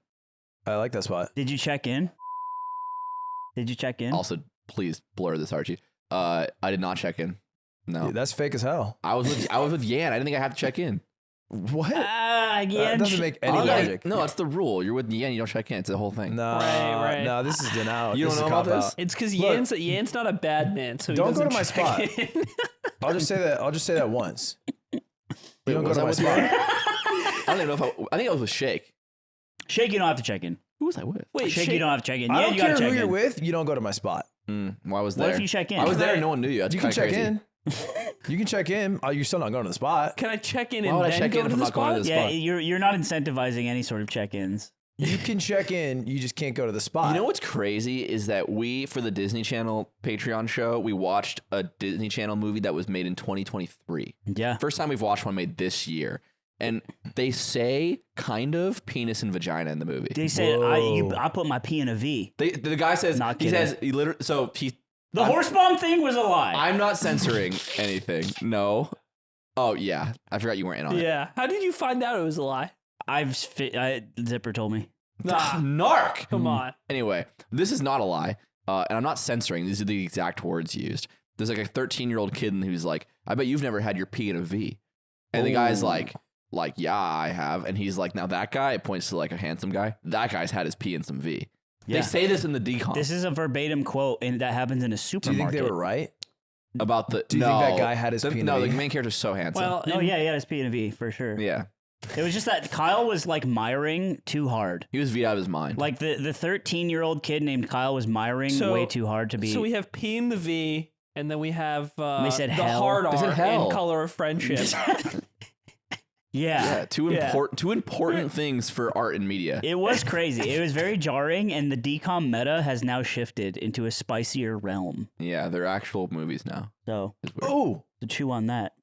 I like that spot. Did you check in? Also, please blur this, Archie. I did not check in. No. Yeah, that's fake as hell. I was with Yan. I didn't think I had to check in. What? Yeah. That doesn't make any logic. No, that's the rule. You're with Yan, you don't check in. It's the whole thing. No, Right. no, this is denial. You This don't is know a about cop this? out. It's because Look. Yan's not a bad man, so he Don't go to doesn't my check spot. in. I'll just say that once. You don't go was to I my with spot. I don't even know if I think I was with Shake. Shake, you don't have to check in. Who was I with? Wait, Shake, you don't have to check in. I Yeah, don't you gotta care check who you're in. with. You don't go to my spot. Well, I was there. What if you check in? I was there and no one knew you. That's You can kinda check crazy. in. You can check in. You're still not going to the spot. Can I check in Why and would I then check go in to if I'm the not going to spot? the Yeah, spot? you're not incentivizing any sort of check-ins. You can check in. You just can't go to the spot. You know what's crazy is that we, for the Disney Channel Patreon show, we watched a Disney Channel movie that was made in 2023. Yeah. First time we've watched one made this year. And they say kind of penis and vagina in the movie. They said Whoa. I put my P in a V. The guy says, Not he kidding. says, he literally, so he, The horse bomb thing was a lie. I'm not censoring anything. No. Oh, yeah. I forgot you weren't in on it. Yeah. How did you find out it was a lie? Zipper told me. Narc. Come on. Anyway, this is not a lie, and I'm not censoring. These are the exact words used. There's like a 13-year-old kid who's like, "I bet you've never had your P in a V," and the guy's like, "Yeah, I have," and he's like, "Now that guy," it points to like a handsome guy. That guy's had his P in some V. Yeah. They say this in the DCOM This is a verbatim quote, and that happens in a Do you supermarket. think they were right? about the. Do you think that guy had his the, P in a No, V? the main character's so handsome. Well, Oh yeah, yeah, it's P and a V for sure. yeah, It was just that Kyle was like miring too hard. he was V'd out of his mind. Like the 13-year-old kid named Kyle was miring So- way too hard to be. So we have P in the V, and then we have They said the hell. hard They said R hell. in Color of Friendship. yeah. yeah, two Yeah. important things for art and media. It was crazy. It was very jarring, and the DCOM meta has now shifted into a spicier realm. Yeah, they're actual movies now. So It's weird. Oh, to chew on that.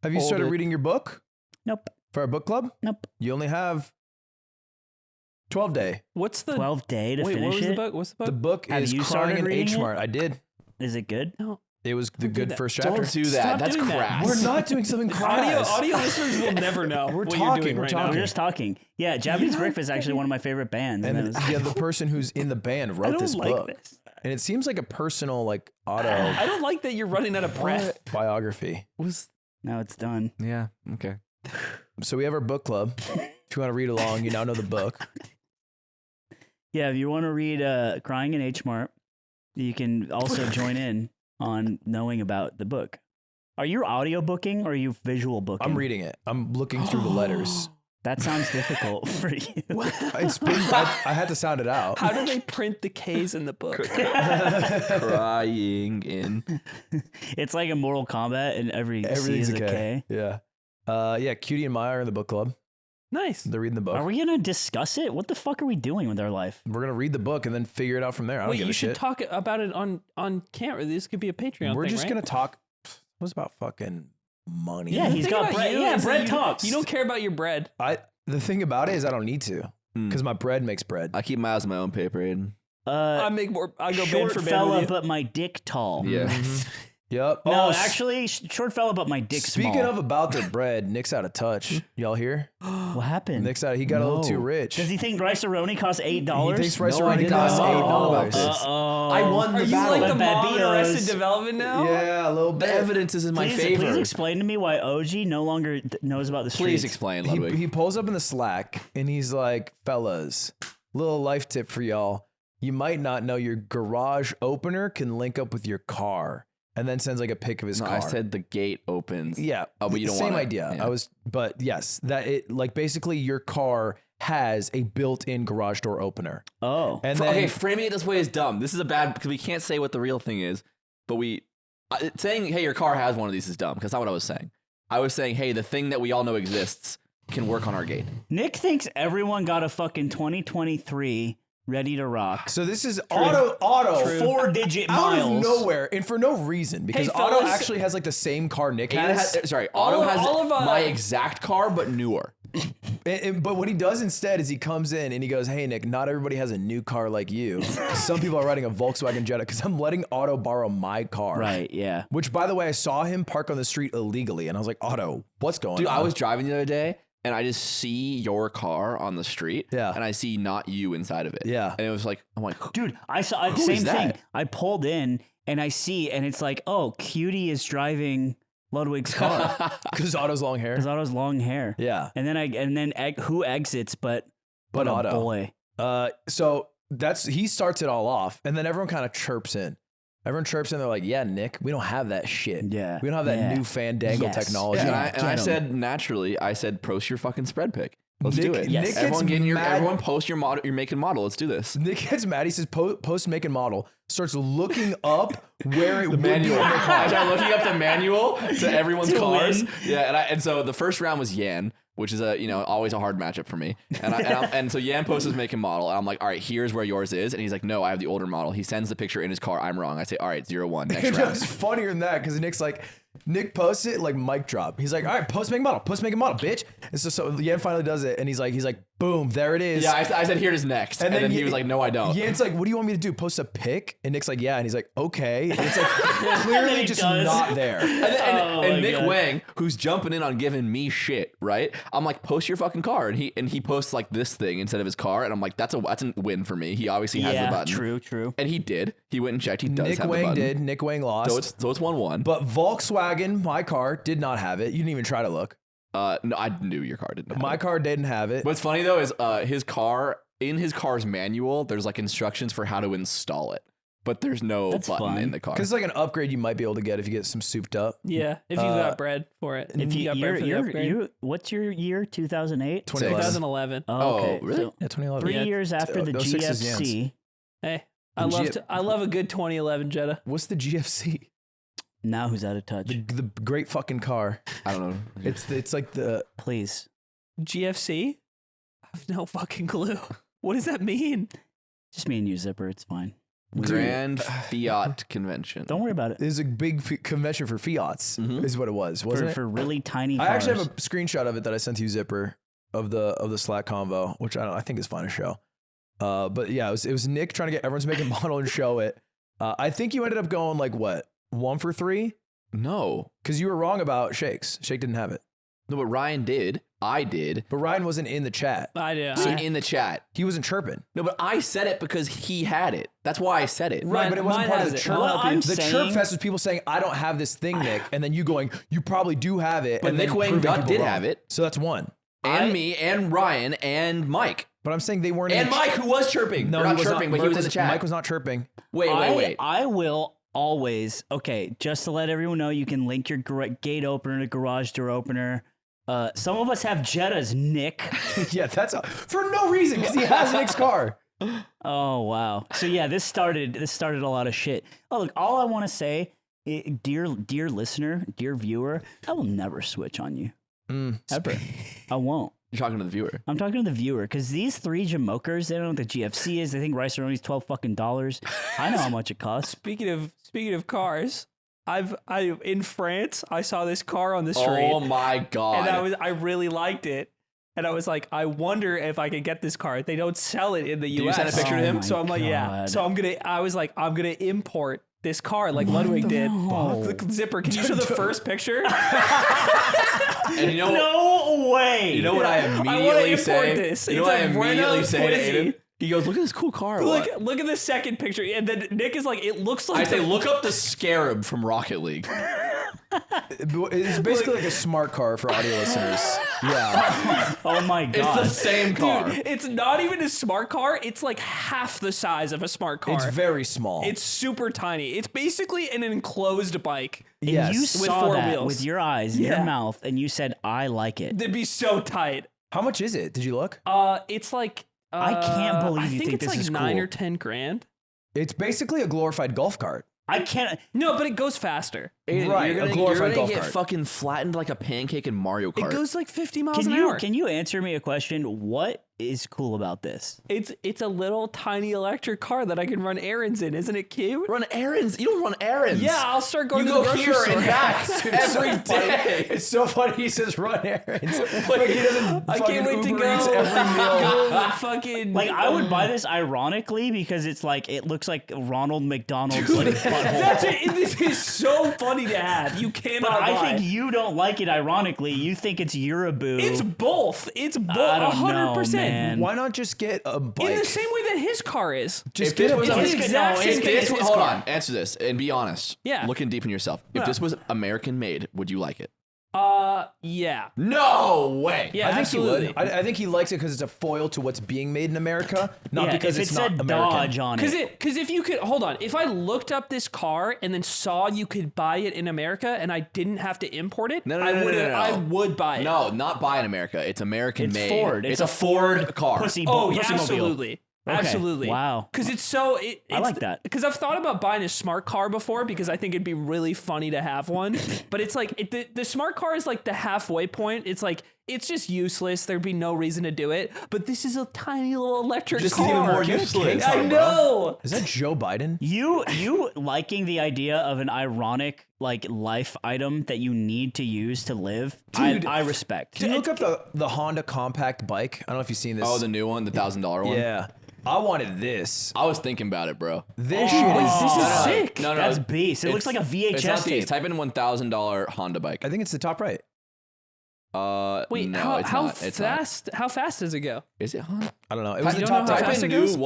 have you Hold started it. reading your book Nope. for our book club? Nope. You only have 12 day. What's the 12 day to wait? finish What was it. the book? What's the book? The book Have is you Crying started in reading H it? Mart. I did. Is it good? It was the Don't do good that. first chapter. Don't do that. Stop That's doing that. crass. We're not doing something crass. Audio listeners will never know We're what talking, you're doing we're right talking. We're now. just talking. Yeah, Japanese Breakfast is actually one of my favorite bands. And And it was, yeah, the person who's in the band I wrote don't this like book. this. And it seems like a personal, like, I don't like that you're running out of breath. biography. now it's done. Yeah. Okay. So we have our book club. If you want to read along, you now know the book. Yeah, if you want to read Crying in H Mart, you can also join in on knowing about the book. Are you audio booking or are you visual booking? I'm reading it. I'm looking through the letters. That sounds difficult for you. It's been, I had to sound it out. How do they print the K's in the book? Crying in. It's like a Mortal Kombat and every C Everything's is a K. Yeah. Yeah, Cutie and Maya are in the book club. Nice. They're reading the book. Are we going to discuss it? What the fuck are we doing with our life? We're going to read the book and then figure it out from there. I don't Wait, give you a should shit. talk about it on camera. This could be a Patreon We're thing, just right? going to talk. What's about fucking money? Yeah, The he's thing got about bread. you Yeah, is that bread you- talks. You don't care about your bread. The thing about it is I don't need to Mm. because my bread makes bread. I keep my eyes on my own paper, Aiden. I make more. I go bed short for bed fella, with you. but my dick tall. Yeah. Yep. No, Oh, actually, short fella, but my dick speaking small. of about the bread, Nick's out of touch. Y'all hear? What happened? Nick's out. He got a little too rich. Does he think rice-a-roni costs $8? He thinks rice No, I roni did costs not know about $8. this. Uh-oh. I won Are the you battle. like the Bad mom in Bios. Arrested Development now? Yeah, a little The bit. evidence is in my Please favor. explain to me why OG no longer knows about the streets. Please explain, Ludwig. He pulls up in the Slack and he's like, fellas, little life tip for y'all. You might not know your garage opener can link up with your car. and then sends like a pic of his car. I said the gate opens. Yeah. Oh, but you don't Same want idea. Yeah. But yes, that it like basically your car has a built-in garage door opener. Oh. And then Okay, framing it this way is dumb. This is a bad because we can't say what the real thing is. But saying, hey, your car has one of these is dumb because that's not what I was saying. I was saying, hey, the thing that we all know exists can work on our gate. Nick thinks everyone got a fucking 2023 ready to rock. So this is auto 4-digit out miles. of nowhere and for no reason because Hey, Auto fellas. actually has like the same car Nick Aiden has. Auto has all of, my exact car, but newer. But what he does instead is he comes in and he goes, hey, Nick, not everybody has a new car like you. Some people are riding a Volkswagen Jetta because I'm letting Otto borrow my car. Right, yeah. Which, by the way, I saw him park on the street illegally. And I was like, Otto, what's going Dude, on? I was driving the other day and I just see your car on the street. Yeah. And I see not you inside of it. Yeah. And it was like, I'm like, Dude, I saw Who same is thing. that? I pulled in and I see, and it's like, oh, Cutie is driving Ludwig's car Because Otto's long hair. because Otto's long hair. Yeah. And then who exits but But a Otto. boy. So he starts it all off. And then everyone kind of chirps in. Everyone chirps in. They're like, yeah, Nick, we don't have that shit. Yeah. We don't have that Yeah. new fandangle Yes. technology. yeah, and I Get 'em. said naturally, I said post your fucking spread pic. Let's Nick- do it. Nick Yes. gets Everyone mad. post your model, your make and model. Let's do this. Nick gets mad. He says, post make and model. Starts looking up where it would be on Manual. the I car. started looking up the manual to everyone's To cars. win. Yeah, and so the first round was Yan, which is always a hard matchup for me. And so Yan posts his make and model, and I'm like, all right, here's where yours is, and he's like, no, I have the older model. He sends the picture in his car. I'm wrong. I say, all right, 0-1 next round. It's funnier than that because Nick posts it like mic drop. He's like, all right, post make and model, bitch. And so Yan finally does it, and he's like, boom, there it is. Yeah, I said here it is next, and then he was like, no, I don't. Yan's like, what do you want me to do? Post a pic? And Nick's like, yeah. And he's like, okay. And it's like clearly he just does. not there. And my Nick God. Wang, who's jumping in on giving me shit, right? I'm like, post your fucking car, and he posts like this thing instead of his car, and I'm like, that's a win for me. He obviously has the Yeah, button. true. And he did. He went and checked. He does Nick have the Wang button. did. Nick Wang lost. So it's 1-1. But Volkswagen, my car, did not have it. You didn't even try to look. No, I knew your car didn't. Have My it. car didn't have it. What's funny though is his car in his car's manual. There's like instructions for how to install it, but there's no That's button fine. in the car. Because it's like an upgrade you might be able to get if you get some souped up. Yeah, if you got bread for it. If you, got bread for the upgrade. what's your year? 2008? 2011. Oh, okay. really? So Yeah, 2011. 3 Yeah, years after the 06 is GFC. Hey, The I love a good 2011 Jetta. What's the GFC? Now who's out of touch? The great fucking car. I don't know. It's like the Please. GFC? I have no fucking clue. What does that mean? Just me and you, Zipper. It's fine. Grand Fiat Convention. Don't worry about it. there's a big convention for Fiats is what it was, wasn't For it? really tiny I cars. actually have a screenshot of it that I sent to you, Zipper, of the Slack convo, which I think is fun to show. But yeah, it was Nick trying to get everyone to make a model and show it. I think you ended up going like what, 1 for 3? No. Because you were wrong about Shakes. Shake didn't have it, No, but Ryan did. I did. but Ryan wasn't in the chat. I do. In the chat. He wasn't chirping. No, but I said it because he had it. That's why I said it. Right, but it wasn't mine part of has the it. chirp. Well, I'm the chirp saying- fest was people saying, I don't have this thing, Nick. And then you going, you probably do have it. But and Nick then Wang proving people did wrong. have it. So that's 1. And me, and Ryan, and Mike. But I'm saying they weren't And in the Mike, who was chirping. No, Or he not was chirping, but he Mike was in the chat. Mike was not chirping. Wait. I will always, okay, just to let everyone know, you can link your gate opener to garage door opener. Some of us have Jettas, Nick. Yeah, that's for no reason because he has Nick's car. Oh, wow. So yeah, this started a lot of shit. Oh, look, all I want to say, dear listener, dear viewer, I will never switch on you. Ever. I won't. You're talking to the viewer. I'm talking to the viewer because these 3 Jamokers, they don't know what the GFC is. They think rice only is $12 fucking. I know how much it costs. Speaking of cars, I in France I saw this car on the street. Oh my god. And I really liked it. And I was like, I wonder if I could get this car. They don't sell it in the you US. send a picture to Oh him? my So I'm like, yeah. God. So I'm gonna import this car like Ludwig did. Look, Zipper, can you show the first picture? And you know No way. You know what I wanna immediately import say? this. You know It's what I a immediately Renault say to Twizy. Aiden? He goes, look at this cool car. Look at the second picture. And then Nick is like, it looks like I say, look up the Scarab from Rocket League. It's basically like a smart car for audio listeners. Yeah. Oh my It's god. the same car. Dude, it's not even a smart car. It's like half the size of a smart car. It's very small. It's super tiny. It's basically an enclosed bike. And yes. you With saw 4 that wheels. with your eyes and Yeah. your mouth, and you said, "I like it." They'd be so tight. How much is it? Did you look? It's like I can't believe I you think it's this like is 9 cool. or 10 grand. It's basically a glorified golf cart. I can't. No, but it goes faster. Aiden, Right, you're a gonna, glorified you're golf gonna get cart. fucking flattened like a pancake in Mario Kart. It goes like 50 miles Can an you hour. can you answer me a question? What is cool about this? It's a little tiny electric car that I can run errands in. Isn't it cute? Run errands. You don't run errands. Yeah, I'll start going You to the go grocery here store. and back every day. It's so funny. He says run errands. Like he doesn't. I can't wait to Uber go. Eats every meal. go fucking Like I would buy this ironically because it's like it looks like Ronald McDonald's like butthole. That's it. This is so funny to have. You But cannot. I lie. think you don't like it ironically. You think it's Euroboo. it's both. It's both. I don't know, 100%. man. Why not just get a bike? In the same way that his car is. Just If this get a was bike. It's the exact same If thing this as was, his hold car. on, answer this and be honest. Yeah. Looking deep in yourself. If Yeah. this was American made, would you like it? Yeah. No way. Yeah, I think absolutely. he would. I think he likes it because it's a foil to what's being made in America, not yeah, because if it's it not said American. Dodge on it. Because if you could hold on, if I looked up this car and then saw you could buy it in America and I didn't have to import it, No, no, I no, no, would no, no. I would buy it. No, not buy in America. It's American It's made. Ford. It's a Ford car. Pussy. Oh, yeah, pussy mobile. absolutely. Okay. Absolutely. Wow. Because it's so. I like that. Because I've thought about buying a smart car before because I think it'd be really funny to have one. But it's like the smart car is like the halfway point. It's like it's just useless. There'd be no reason to do it. But this is a tiny little electric Just car. even more useless. I know. Is that Joe Biden? You liking the idea of an ironic like life item that you need to use to live? Dude. I respect. Can you look up the Honda compact bike? I don't know if you've seen this. Oh, the new one, the $1,000 one. yeah. I wanted this. I was thinking about it, bro. This shit is. This is sick. No, no, That's beast. It looks like a It's not VHS these. tape. Type in $1,000 Honda bike. I think it's the top right. Wait, no, how it's not. It's not. fast? How fast does it go? Is it Honda? I don't know. It was Type, the don't top know how right. fast type it in goes? new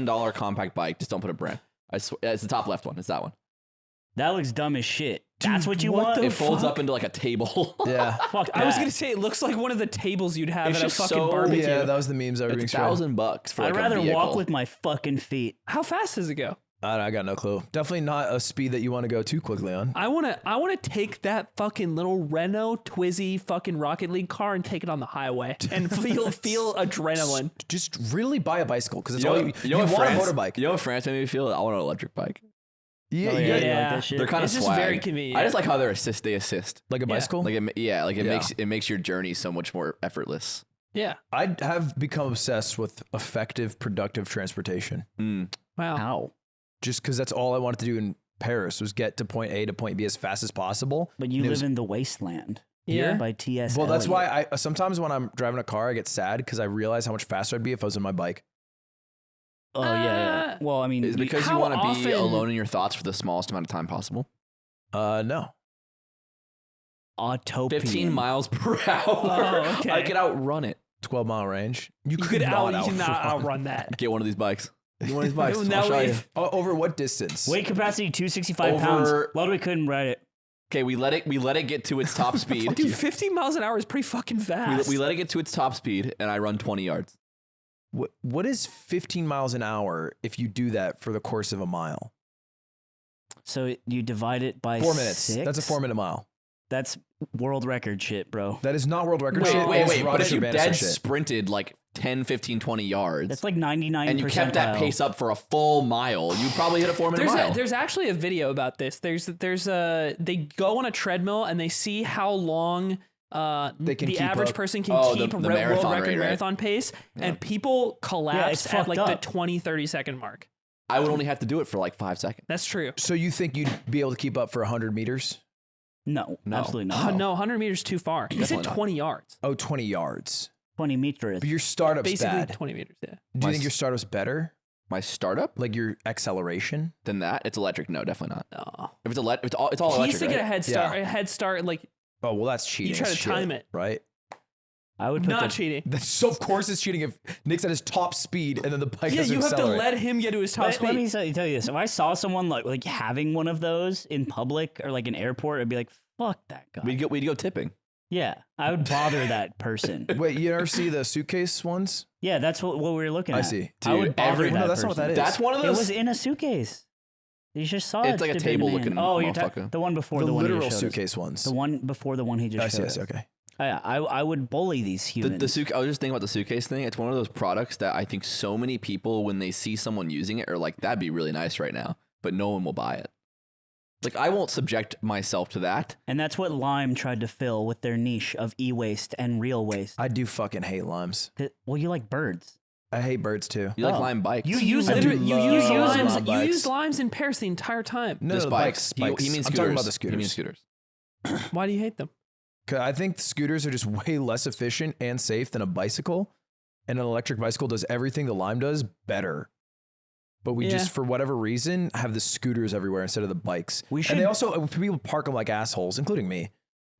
$1,000 compact bike. Just don't put a brand. It's the top left one. It's that one. That looks dumb as shit. That's what you what want? the It folds up into like a table. Yeah. Fuck I was that. gonna say it looks like one of the tables you'd have It's at a just fucking so- barbecue. Yeah, that was the memes I was being It's spread. $1,000 for like I'd a rather vehicle. walk with my fucking feet. How fast does it go? I got no clue. Definitely not a speed that you want to go too quickly on. I wanna take that fucking little Renault Twizy fucking Rocket League car and take it on the highway and feel adrenaline. Just really buy a bicycle because it's You all know, you what want France, a motorbike. You know what France made me feel? I want an electric bike. Yeah, Oh, you yeah, got- you like that shit? They're kind of It's just swag. very convenient. I just like how they assist. like a bicycle. Like it Yeah. makes your journey so much more effortless. Yeah. I have become obsessed with effective, productive transportation. Wow. How? Just because that's all I wanted to do in Paris was get to point A to point B as fast as possible. But you And it live was- in the wasteland. Yeah. By T.S. Well, that's Eliot. why I sometimes when I'm driving a car, I get sad because I realize how much faster I'd be if I was on my bike. Oh yeah. Well, I mean, Is it because you How want to be often- alone in your thoughts for the smallest amount of time possible? No. autopian. 15 miles per hour. Oh, okay. I could outrun it. 12-mile range. You could not outrun that. Get one of these bikes. Get one of these bikes. No, I'll show you. Over what distance? Weight capacity 265 pounds. Over- Ludwig couldn't ride it. Okay, we let it get to its top speed. Dude, 15 miles an hour is pretty fucking fast. we let it get to its top speed, and I run 20 yards. What is 15 miles an hour if you do that for the course of a mile? So you divide it by 4 minutes. 6? That's a 4-minute mile. That's world record shit, bro. That is not world record shit. Wait. It's But if Roger you Bannister dead shit. sprinted like 10, 15, 20 yards, That's like 99%. and you kept that pace up for a full mile, you'd probably hit a 4-minute mile. There's actually a video about this. They go on a treadmill and they see how long They can the keep average up. person can Oh, keep the a marathon world record rate, right? marathon pace, and people collapse at fucked like up. the 20, 30 second mark. I would only have to do it for like 5 seconds. That's true. So you think you'd be able to keep up for 100 meters? No, No. absolutely Oh, not. no, 100 meters too far. He said Definitely not. 20 yards. Oh, 20 yards. 20 meters. But your startup's Basically bad. 20 meters, yeah. Do you think your startup's better? My startup? Like your acceleration? Than that? It's electric. No, definitely not. No. If it's all electric. He used to get a right? head start, like Oh, well, that's cheating. try as to shit, time it. Right? I would put Not cheating. That's so, of course it's cheating if Nick's at his top speed and then the bike Yeah, has to you have to accelerate. let him get to his top Let speed. me tell you this. If I saw someone like having one of those in public or like an airport, I'd be like, fuck that guy. We'd go tipping. Yeah, I would bother that person. Wait, you ever see the suitcase ones? Yeah, that's what we were looking at. I see. I would bother that No, that's not what person. that is. That's one of It those. was in a suitcase. You just saw it. It's like a stupid table man. looking Oh, you're motherfucker. the one before the the one he literal just showed us. suitcase ones. The one before the one he just I see, showed I see, us. okay. Yeah, I would bully these humans. I was just thinking about the suitcase thing. It's one of those products that I think so many people, when they see someone using it, are like, that'd be really nice right now, but no one will buy it. Like, I won't subject myself to that. And that's what Lime tried to fill with their niche of e-waste and real waste. I do fucking hate limes. Well, you like birds. I hate birds too. You like Oh. lime bikes. You use them. Literally, you use love limes. lime You bikes. use limes in Paris the entire time. No, Just the bikes. bikes. He means I'm scooters. talking about the scooters. He means scooters. Why do you hate them? 'Cause I think scooters are just way less efficient and safe than a bicycle. And an electric bicycle does everything the lime does better. But we Yeah. just, for whatever reason, have the scooters everywhere instead of the bikes. We should- And they also, people park them like assholes, including me.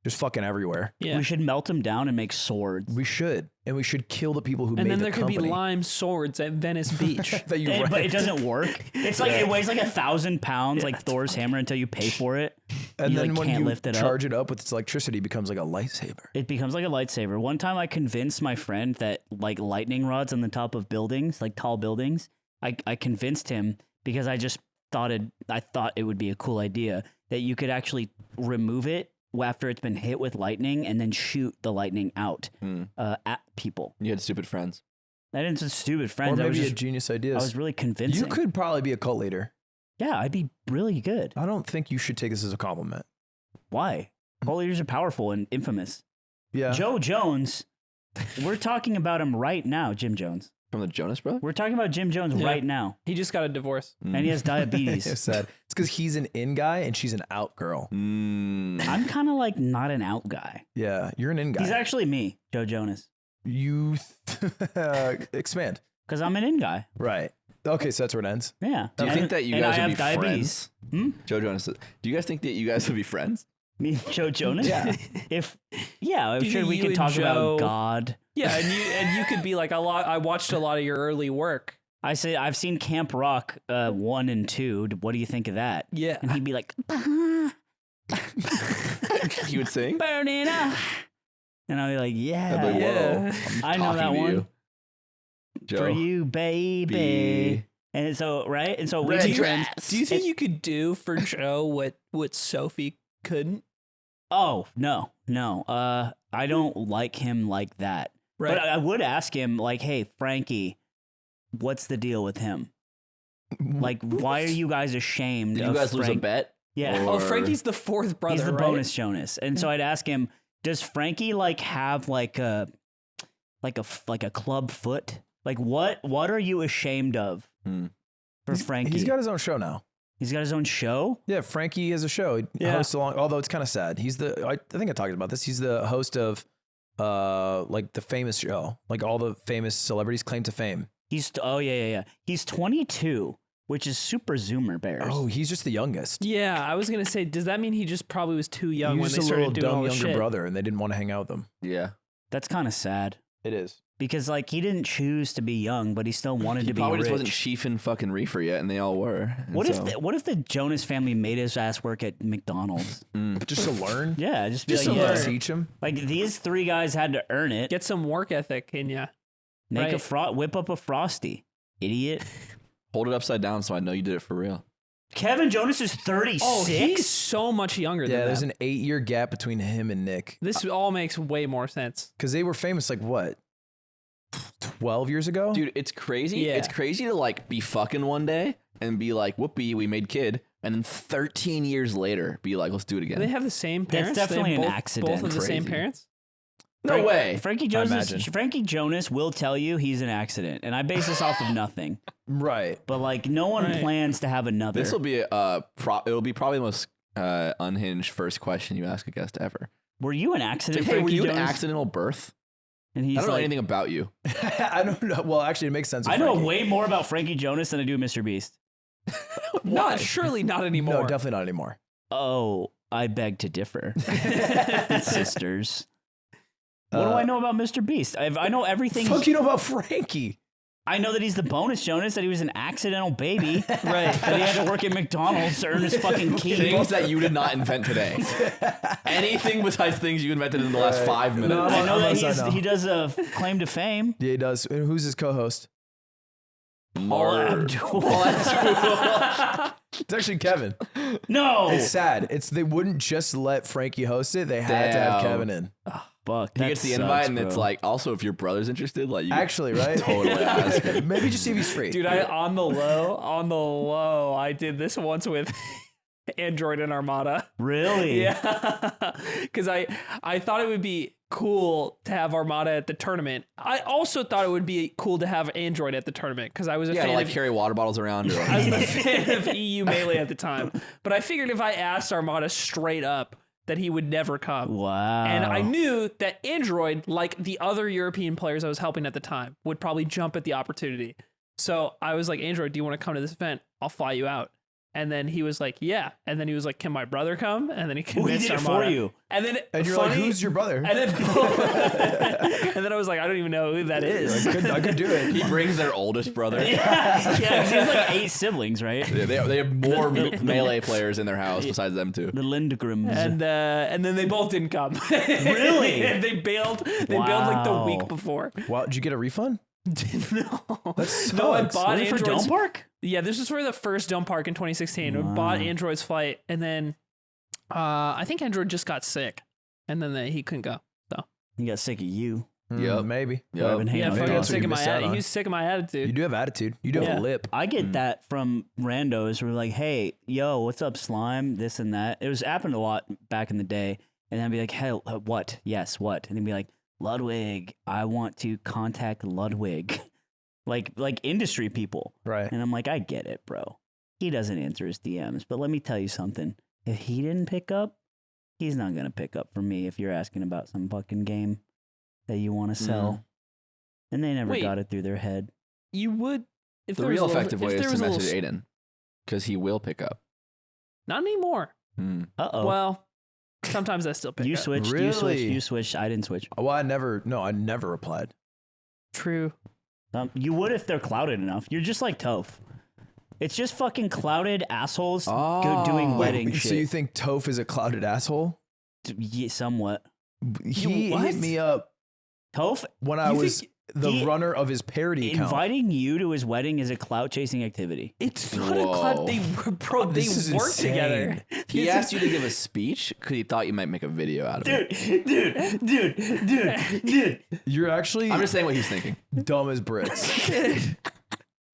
Just fucking everywhere. Yeah. We should melt them down and make swords. We should. And we should kill the people who And made then the there could company. be lime swords at Venice Beach. that you But write. it doesn't work. It's like it weighs like 1,000 pounds, like Thor's hammer, until you pay for it. And you then like, when can't you lift it charge it up with its electricity, it becomes like a lightsaber. It becomes like a lightsaber. One time I convinced my friend that like lightning rods on the top of buildings, like tall buildings, I convinced him because I thought it would be a cool idea that you could actually remove it after it's been hit with lightning and then shoot the lightning out at people. You had stupid friends. I didn't just stupid friends. Or I was maybe a just, genius I ideas. was really convincing. You could probably be a cult leader. Yeah, I'd be really good. I don't think you should take this as a compliment. Why? Cult leaders are powerful and infamous. Yeah. Joe Jones, we're talking about him right now, Jim Jones. From the Jonas Brothers? We're talking about Jim Jones Yeah. right now. He just got a divorce. And he has diabetes. It's sad. It's because he's an in guy and she's an out girl. I'm kind of like not an out guy. Yeah, you're an in guy. He's actually me, Joe Jonas, You expand. because I'm an in guy. Right. Okay, so that's where it ends. Yeah. Do you And- think that you and guys I would be have diabetes. friends? Joe Jonas, do you guys think that you guys would be friends? Me, and Joe Jonas. Yeah. I'm Do you sure think we you could and talk Joe- about God. Yeah, and you could be like I watched a lot of your early work. I say I've seen Camp Rock 1 and 2. What do you think of that? Yeah. And he'd be like, You would sing? burning up. And I'd be like, yeah, I'd be like, Yeah. whoa, I'm I know talking that to one. you. Joe. for you, baby. Be- And so, right? And so we Red be dress. friends. Do you think you could do for Joe what Sophie couldn't? Oh, no. I don't like him like that. Right. But I would ask him, like, hey, Frankie, what's the deal with him? Like, why are you guys ashamed Did you of guys lose a Frank- bet? Yeah. Or- Oh, Frankie's the fourth brother. He's the right? bonus Jonas. And so I'd ask him, does Frankie like have like a club foot? Like what are you ashamed of for Frankie? He's got his own show now. He's got his own show? Yeah, Frankie has a show. He hosts along, although it's kind of sad. I think I talked about this. He's the host of like the famous show. Like all the famous celebrities claim to fame. He's He's 22, which is super Zoomer Bears. Oh, he's just the youngest. Yeah, I was gonna say, does that mean he just probably was too young He when was they just a little started doing all dumb this younger shit? brother, and they didn't want to hang out with him. Yeah. That's kind of sad It is. because like he didn't choose to be young, but he still wanted He to be probably rich. just wasn't chiefing fucking reefer yet, and they all were. And What so- if the Jonas family made his ass work at McDonald's? Just to learn. Yeah, just be Just like, to yeah. learn. Teach him. Like these three guys had to earn it. Get some work ethic in ya. Make right. whip up a Frosty, idiot. Hold it upside down so I know you did it for real. Kevin Jonas is 36. Oh, he's so much younger Yeah, than there's them. an 8-year gap between him and Nick. This all makes way more sense. Because they were famous like what? 12 years ago? Dude, it's crazy. Yeah. It's crazy to like be fucking one day and be like, whoopee, we made kid. And then 13 years later, be like, let's do it Do they again. have the same That's parents? They have definitely an both, accident. Both of the same Crazy. parents? No way. Frankie Jonas will tell you he's an accident, and I base this off of nothing. Right. But like, no one Right. plans to have another. This will be it'll be probably the most unhinged first question you ask a guest ever. Were you an It's accident? like, hey, were Frankie you an Jonas? accidental birth? And he's I don't know like, anything about you. I don't know. Well, actually, it makes sense. with I know Frankie. way more about Frankie Jonas than I do Mr. Beast. Surely not anymore. No, definitely not anymore. Oh, I beg to differ. Sisters. What do I know about Mr. Beast? I know everything. Fuck you know about Frankie? I know that he's the bonus Jonas, that he was an accidental baby. Right. That he had to work at McDonald's to earn his fucking keep. Things that you did not invent today. Anything besides things you invented in the last 5 minutes. No, I know Unless I that know. he does a claim to fame. Yeah, he does. And who's his co-host? Abdul. It's actually Kevin. No. It's sad. They wouldn't just let Frankie host it. They had to have Damn. Kevin in. Fuck. He gets the invite, and it's like, also, if your brother's interested, like, you Actually, right? totally ask. Maybe just see if he's free. Dude, on the low, I did this once with Android and Armada. Really? Yeah, because I thought it would be cool to have Armada at the tournament. I also thought it would be cool to have Android at the tournament because I was a Yeah, fan to, like, of, carry water bottles around. Or, I was a fan of EU Melee at the time. But I figured if I asked Armada straight up that he would never come. Wow. And I knew that Android, like the other European players I was helping at the time, would probably jump at the opportunity. So I was like, Android, do you want to come to this event? I'll fly you out. And then he was like, yeah. And then he was like, can my brother come? And then he convinced did it Armada. for you? And then And you're funny, like, who's your brother? And then, and then I was like, I don't even know who that is. I could do it. he brings their oldest brother. Yeah, 'cause he has like 8 siblings, right? Yeah, they have more melee players in their house besides them two. The Lindgrams. And then they both didn't come. Really? And they bailed. They bailed like the Wow. week before. Wow, did you get a refund? No, That no, I sucks. bought Was it for Android's. Dome Park? Yeah, this was for the first Dome Park in 2016. We bought Android's flight, and then I think Android just got sick, and then he couldn't go. So He got sick of you. Yep. Maybe. I've been hanging yeah, out maybe fucking that's what sick you of my missed out attitude. on. He was sick of my attitude. You do have attitude. You do have a lip. I get that from randos who are like, hey, yo, what's up, slime? This and that. It was happened a lot back in the day. And then I'd be like, hey, what? Yes, what? And then be like, Ludwig, I want to contact Ludwig. like industry people. Right. And I'm like, I get it, bro. He doesn't answer his DMs. But let me tell you something. If he didn't pick up, he's not going to pick up for me if you're asking about some fucking game that you want to sell. And they never Wait. got it through their head. You would if The there was real a little- effective if way is there to was a little message s- Aiden, because he will pick up. Not anymore. Uh-oh. Well, sometimes I still pick you up. switched, Really? you switched. I didn't switch. Well, I never replied. True. You would if they're clouded enough. You're just like Toph. It's just fucking clouded assholes doing wedding shit. So you think Toph is a clouded asshole? Yeah, somewhat. He what? hit me up Toph when I You was think the he- runner of his parody account. inviting you to his wedding is a clout chasing activity. It's not a cloud. They This is work insane. together. He asked you to give a speech because he thought you might make a video out of it. Dude. You're actually I'm just saying what he's thinking. dumb as bricks.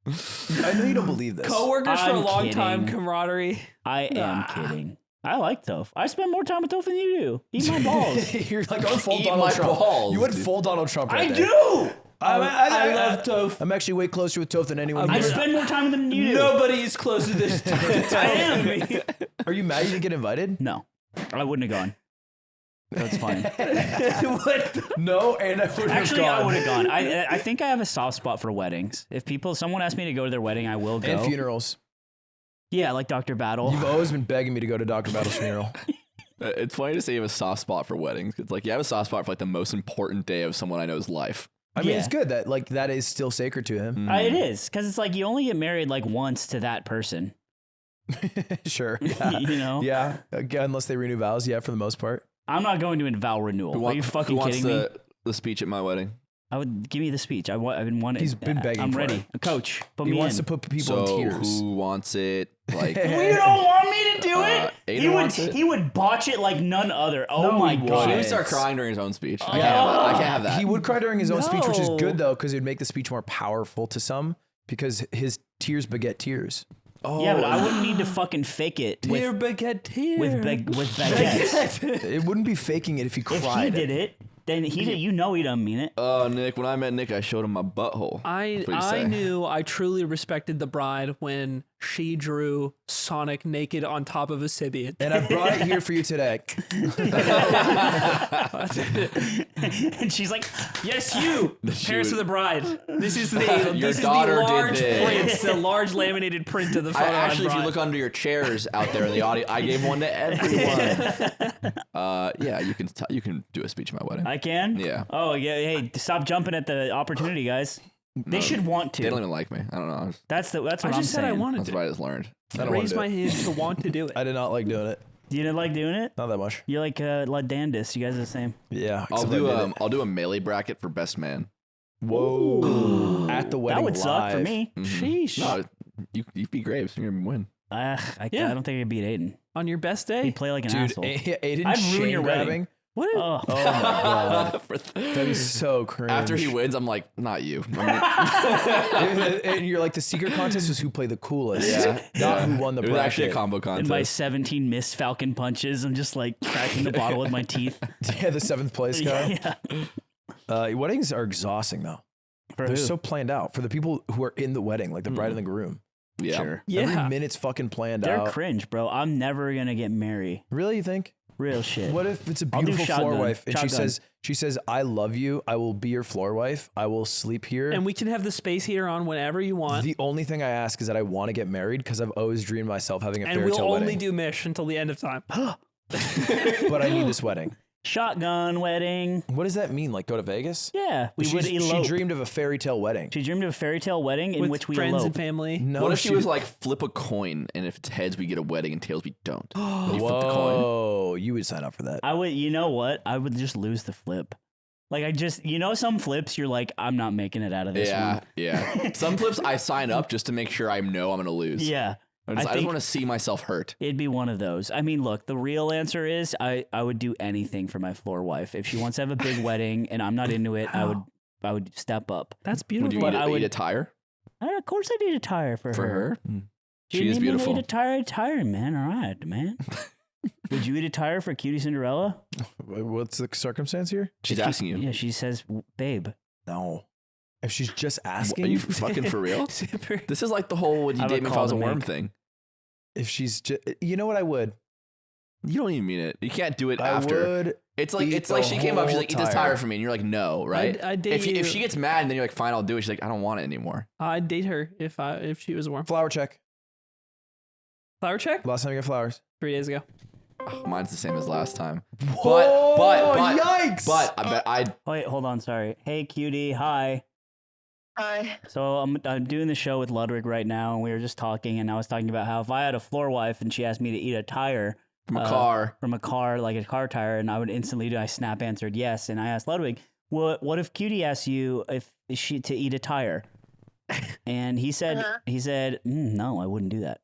I know you don't believe this. Co-workers for a I'm long time, kidding. camaraderie. I am kidding. I like Toph. I spend more time with Toph than you do. Eat my balls. You're like going full Eat Donald my Trump. balls, You went dude. full Donald Trump right I there. do. I love Toph. I'm actually way closer with Toph than anyone. I here. spend more time with him than you do. Nobody is close to this. I am. Are you mad you didn't get invited? No, I wouldn't have gone. That's fine. No, and I would have Actually, gone. I would have gone. I think I have a soft spot for weddings. If someone asks me to go to their wedding, I will go. And funerals. Yeah, like Dr. Battle. You've always been begging me to go to Dr. Battle's funeral. It's funny to say you have a soft spot for weddings. It's like you have a soft spot for like the most important day of someone I know's life. I mean, Yeah. it's good that like that is still sacred to him. It is, because it's like you only get married like once to that person. Sure. Yeah. You know? Yeah. Again, unless they renew vows. Yeah, for the most part. I'm not going to a vow renewal. Are you fucking kidding me? The speech at my wedding? I would give me the speech. I've been wanting. He's been begging I'm for ready. it. Coach, put He me wants in. to put people in So tears. who wants it? Like You don't want me to do it? Aiden wants it. He would botch it like none other. Oh No, my he god. he wouldn't. would start crying during his own speech. I can't have that. He would cry during his own speech, which is No. good though, because it would make the speech more powerful to some, because his tears beget tears. Yeah, but I wouldn't need to fucking fake it Dear with baguette here. with baguettes. It wouldn't be faking it if he If he cried. did it, then he did. He doesn't mean it. Oh, Nick, when I met Nick, I showed him my butthole. I That's what you say. knew I truly respected the bride when she drew Sonic naked on top of a Sibian. And I brought it here for you today. And she's like, Yes, you, parents of the bride. This is the Your this is the daughter did large this. print, the large laminated print of the photo. Actually, if you look under your chairs out there in the audio, I gave one to everyone. Yeah, you can do a speech at my wedding. I can? Yeah. Oh, yeah. Hey, stop jumping at the opportunity, guys. They should want to. They don't even like me. I don't know. That's what I I'm just said saying. I wanted That's to. what I just learned. I don't want Raise to do my it. hand to want to do it. I did not like doing it. You didn't like doing it? Not that much. You're like Ludandis. You guys are the same. Yeah. I'll except I did it. do a melee bracket for best man. Whoa. At the wedding That would suck for live. me. Sheesh. No, you beat Graves. You're gonna win. I Yeah. don't think I could beat Aiden. On your best He'd day? play like an Dude, asshole. Aiden I'd ruin chain your wedding. grabbing. What? Oh. Oh my god. That'd be so cringe. After he wins, I'm like, not you. and you're like, the secret contest was who played the coolest. Not who won the It was actually a bracket. combo And contest. my 17 missed Falcon punches, I'm just like cracking the bottle with my teeth. Yeah, the 7th place guy. Yeah. Weddings are exhausting though. For They're who? so planned out for the people who are in the wedding, like the bride and the groom. yeah. Sure. Yeah. Every minute's fucking planned They're out. cringe, bro. I'm never gonna get married. Really, you think? Real shit. What if it's a I'll do beautiful floor shotgun. wife and Shotgun. she says, I love you. I will be your floor wife. I will sleep here. And we can have the space heater on whenever you want. The only thing I ask is that I want to get married because I've always dreamed myself having a And fairy we'll tale only wedding. do Mish until the end of time. But I need this wedding. Shotgun wedding. What does that mean? Like go to Vegas? Yeah, we would She elope. dreamed of a fairy tale wedding. She dreamed of a fairy tale wedding in With which we friends elope. and family. No, What if she was like, flip a coin, and if it's heads, we get a wedding, and tails, we don't? You flip the coin. Whoa, you would sign up for that. I would, you know what? I would just lose the flip. Like some flips, you're like, I'm not making it out of this Yeah, one. yeah. Some flips I sign up just to make sure I know I'm gonna lose. Yeah. I just think- want to see myself hurt. It'd be one of those. I mean, look, the real answer is I would do anything for my floor wife. If she wants to have a big wedding and I'm not into it, I would step up. That's Would beautiful. you But eat, I would- eat a tire Of course I need a tire for her. She is beautiful. Eat a tire, man. All right, man. Would you eat a tire for Cutie Cinderella? What's the circumstance here? She's asking you. Yeah, she says, babe. No. If she's just Are asking, you fucking for real? This is like the whole "would you I have date a me if I call was a to worm" make. thing. if she's just, you know what I would? You don't even mean it. You can't do it I after. would. It's like eat she came up. She's the like, "Eat this tire. tire for me," and you're like, "No," right? I'd date you. If she gets mad, and then you're like, "Fine, I'll do it." She's like, "I don't want it anymore." I'd date her if she was a worm. Flower check. Flower check? Last time you got flowers. 3 days ago. Mine's the same as last time. Whoa, But yikes! But I bet I'd. Wait, hold on. Sorry. Hey, Cutie. Hi. Hi. So I'm doing the show with Ludwig right now, and we were just talking, and I was talking about how if I had a floor wife and she asked me to eat a tire From a car. from a car, like a car tire, and I would instantly do, I snap answered yes, and I asked Ludwig, what if Cutie asks you if she to eat a tire? And he said, no, I wouldn't do that.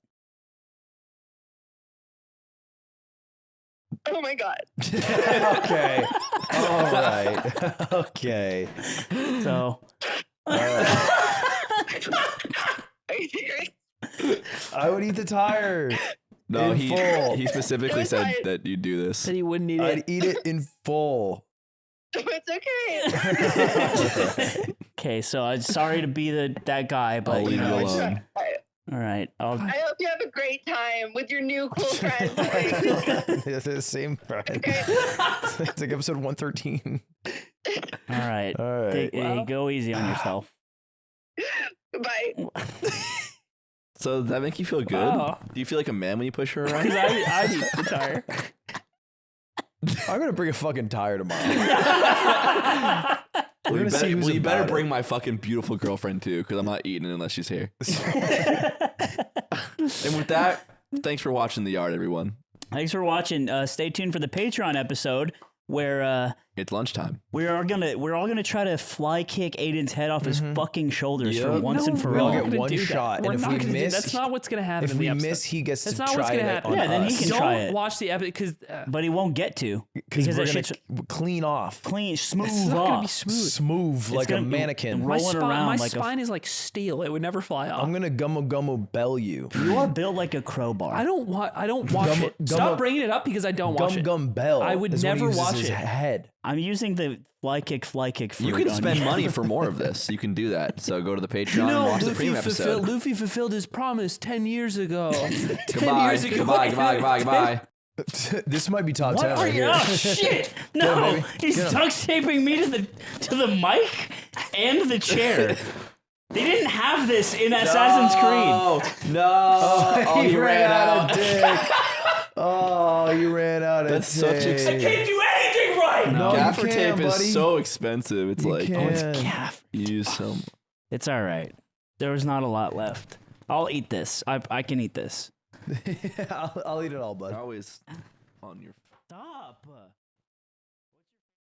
Oh my god. Okay. All right. Okay. So Are you serious? I would eat the tire. No, in full. he specifically It was said fine. that you do this. Said he wouldn't eat I'd it. eat it in full. It's okay. okay, so I'm sorry to be that guy, but I'll leave you It's alone. fine. all right, I hope you have a great time with your new cool friends. It's the same friend. Okay. It's like episode 113. all right. All right. Hey, go easy on yourself. Bye. So does that make you feel good? Wow. Do you feel like a man when you push her around? I'd eat the tire. I'm gonna bring a fucking tire tomorrow. Well, you gonna see better, who's well, you better about it. bring my fucking beautiful girlfriend too, because I'm not eating it unless she's here. And with that, thanks for watching The Yard, everyone. Thanks for watching. Stay tuned for the Patreon episode where It's lunchtime. we're all gonna try to fly kick Aiden's head off his fucking shoulders for Yep. once and for we all all. get We're not one gonna do that. shot, We're and if not we gonna do- miss, that's not what's gonna happen. if in we the episode. miss, he gets That's to not what's try gonna it happen. on Yeah, then he us. can Don't try it. watch the episode because But he won't get to because because we're that gonna shit's clean off, clean, smooth it's not gonna be off. smooth. like a gonna- mannequin. Rolling around my like spine is like steel. It would never fly off. I'm gonna gummo bell you. You are built like a crowbar. I don't watch Gum- it. gum- Stop bringing it up because I don't watch it. Gum bell. I would is when he never uses watch his it. head. I'm using the fly kick fruit. You can on spend money for more of this. You can do that. So go to the Patreon and watch the premium episode. Luffy fulfilled his promise 10 years ago. 10 Goodbye, years ago. goodbye. This might be top 10. What are right you? here. Oh shit! No, baby. he's duct taping me to the mic and the chair. They didn't have this in Assassin's Creed. No. Oh, he you ran out of dick. dick. Oh, you ran out of That's such dick. expensive. Can't do anything right. No, Gaffer you tape can, buddy. is so expensive. It's You like can. Oh, it's gaff. use some. It's all right. There was not a lot left. I'll eat this. I can eat this. I'll eat it all, bud. Always on your. Stop.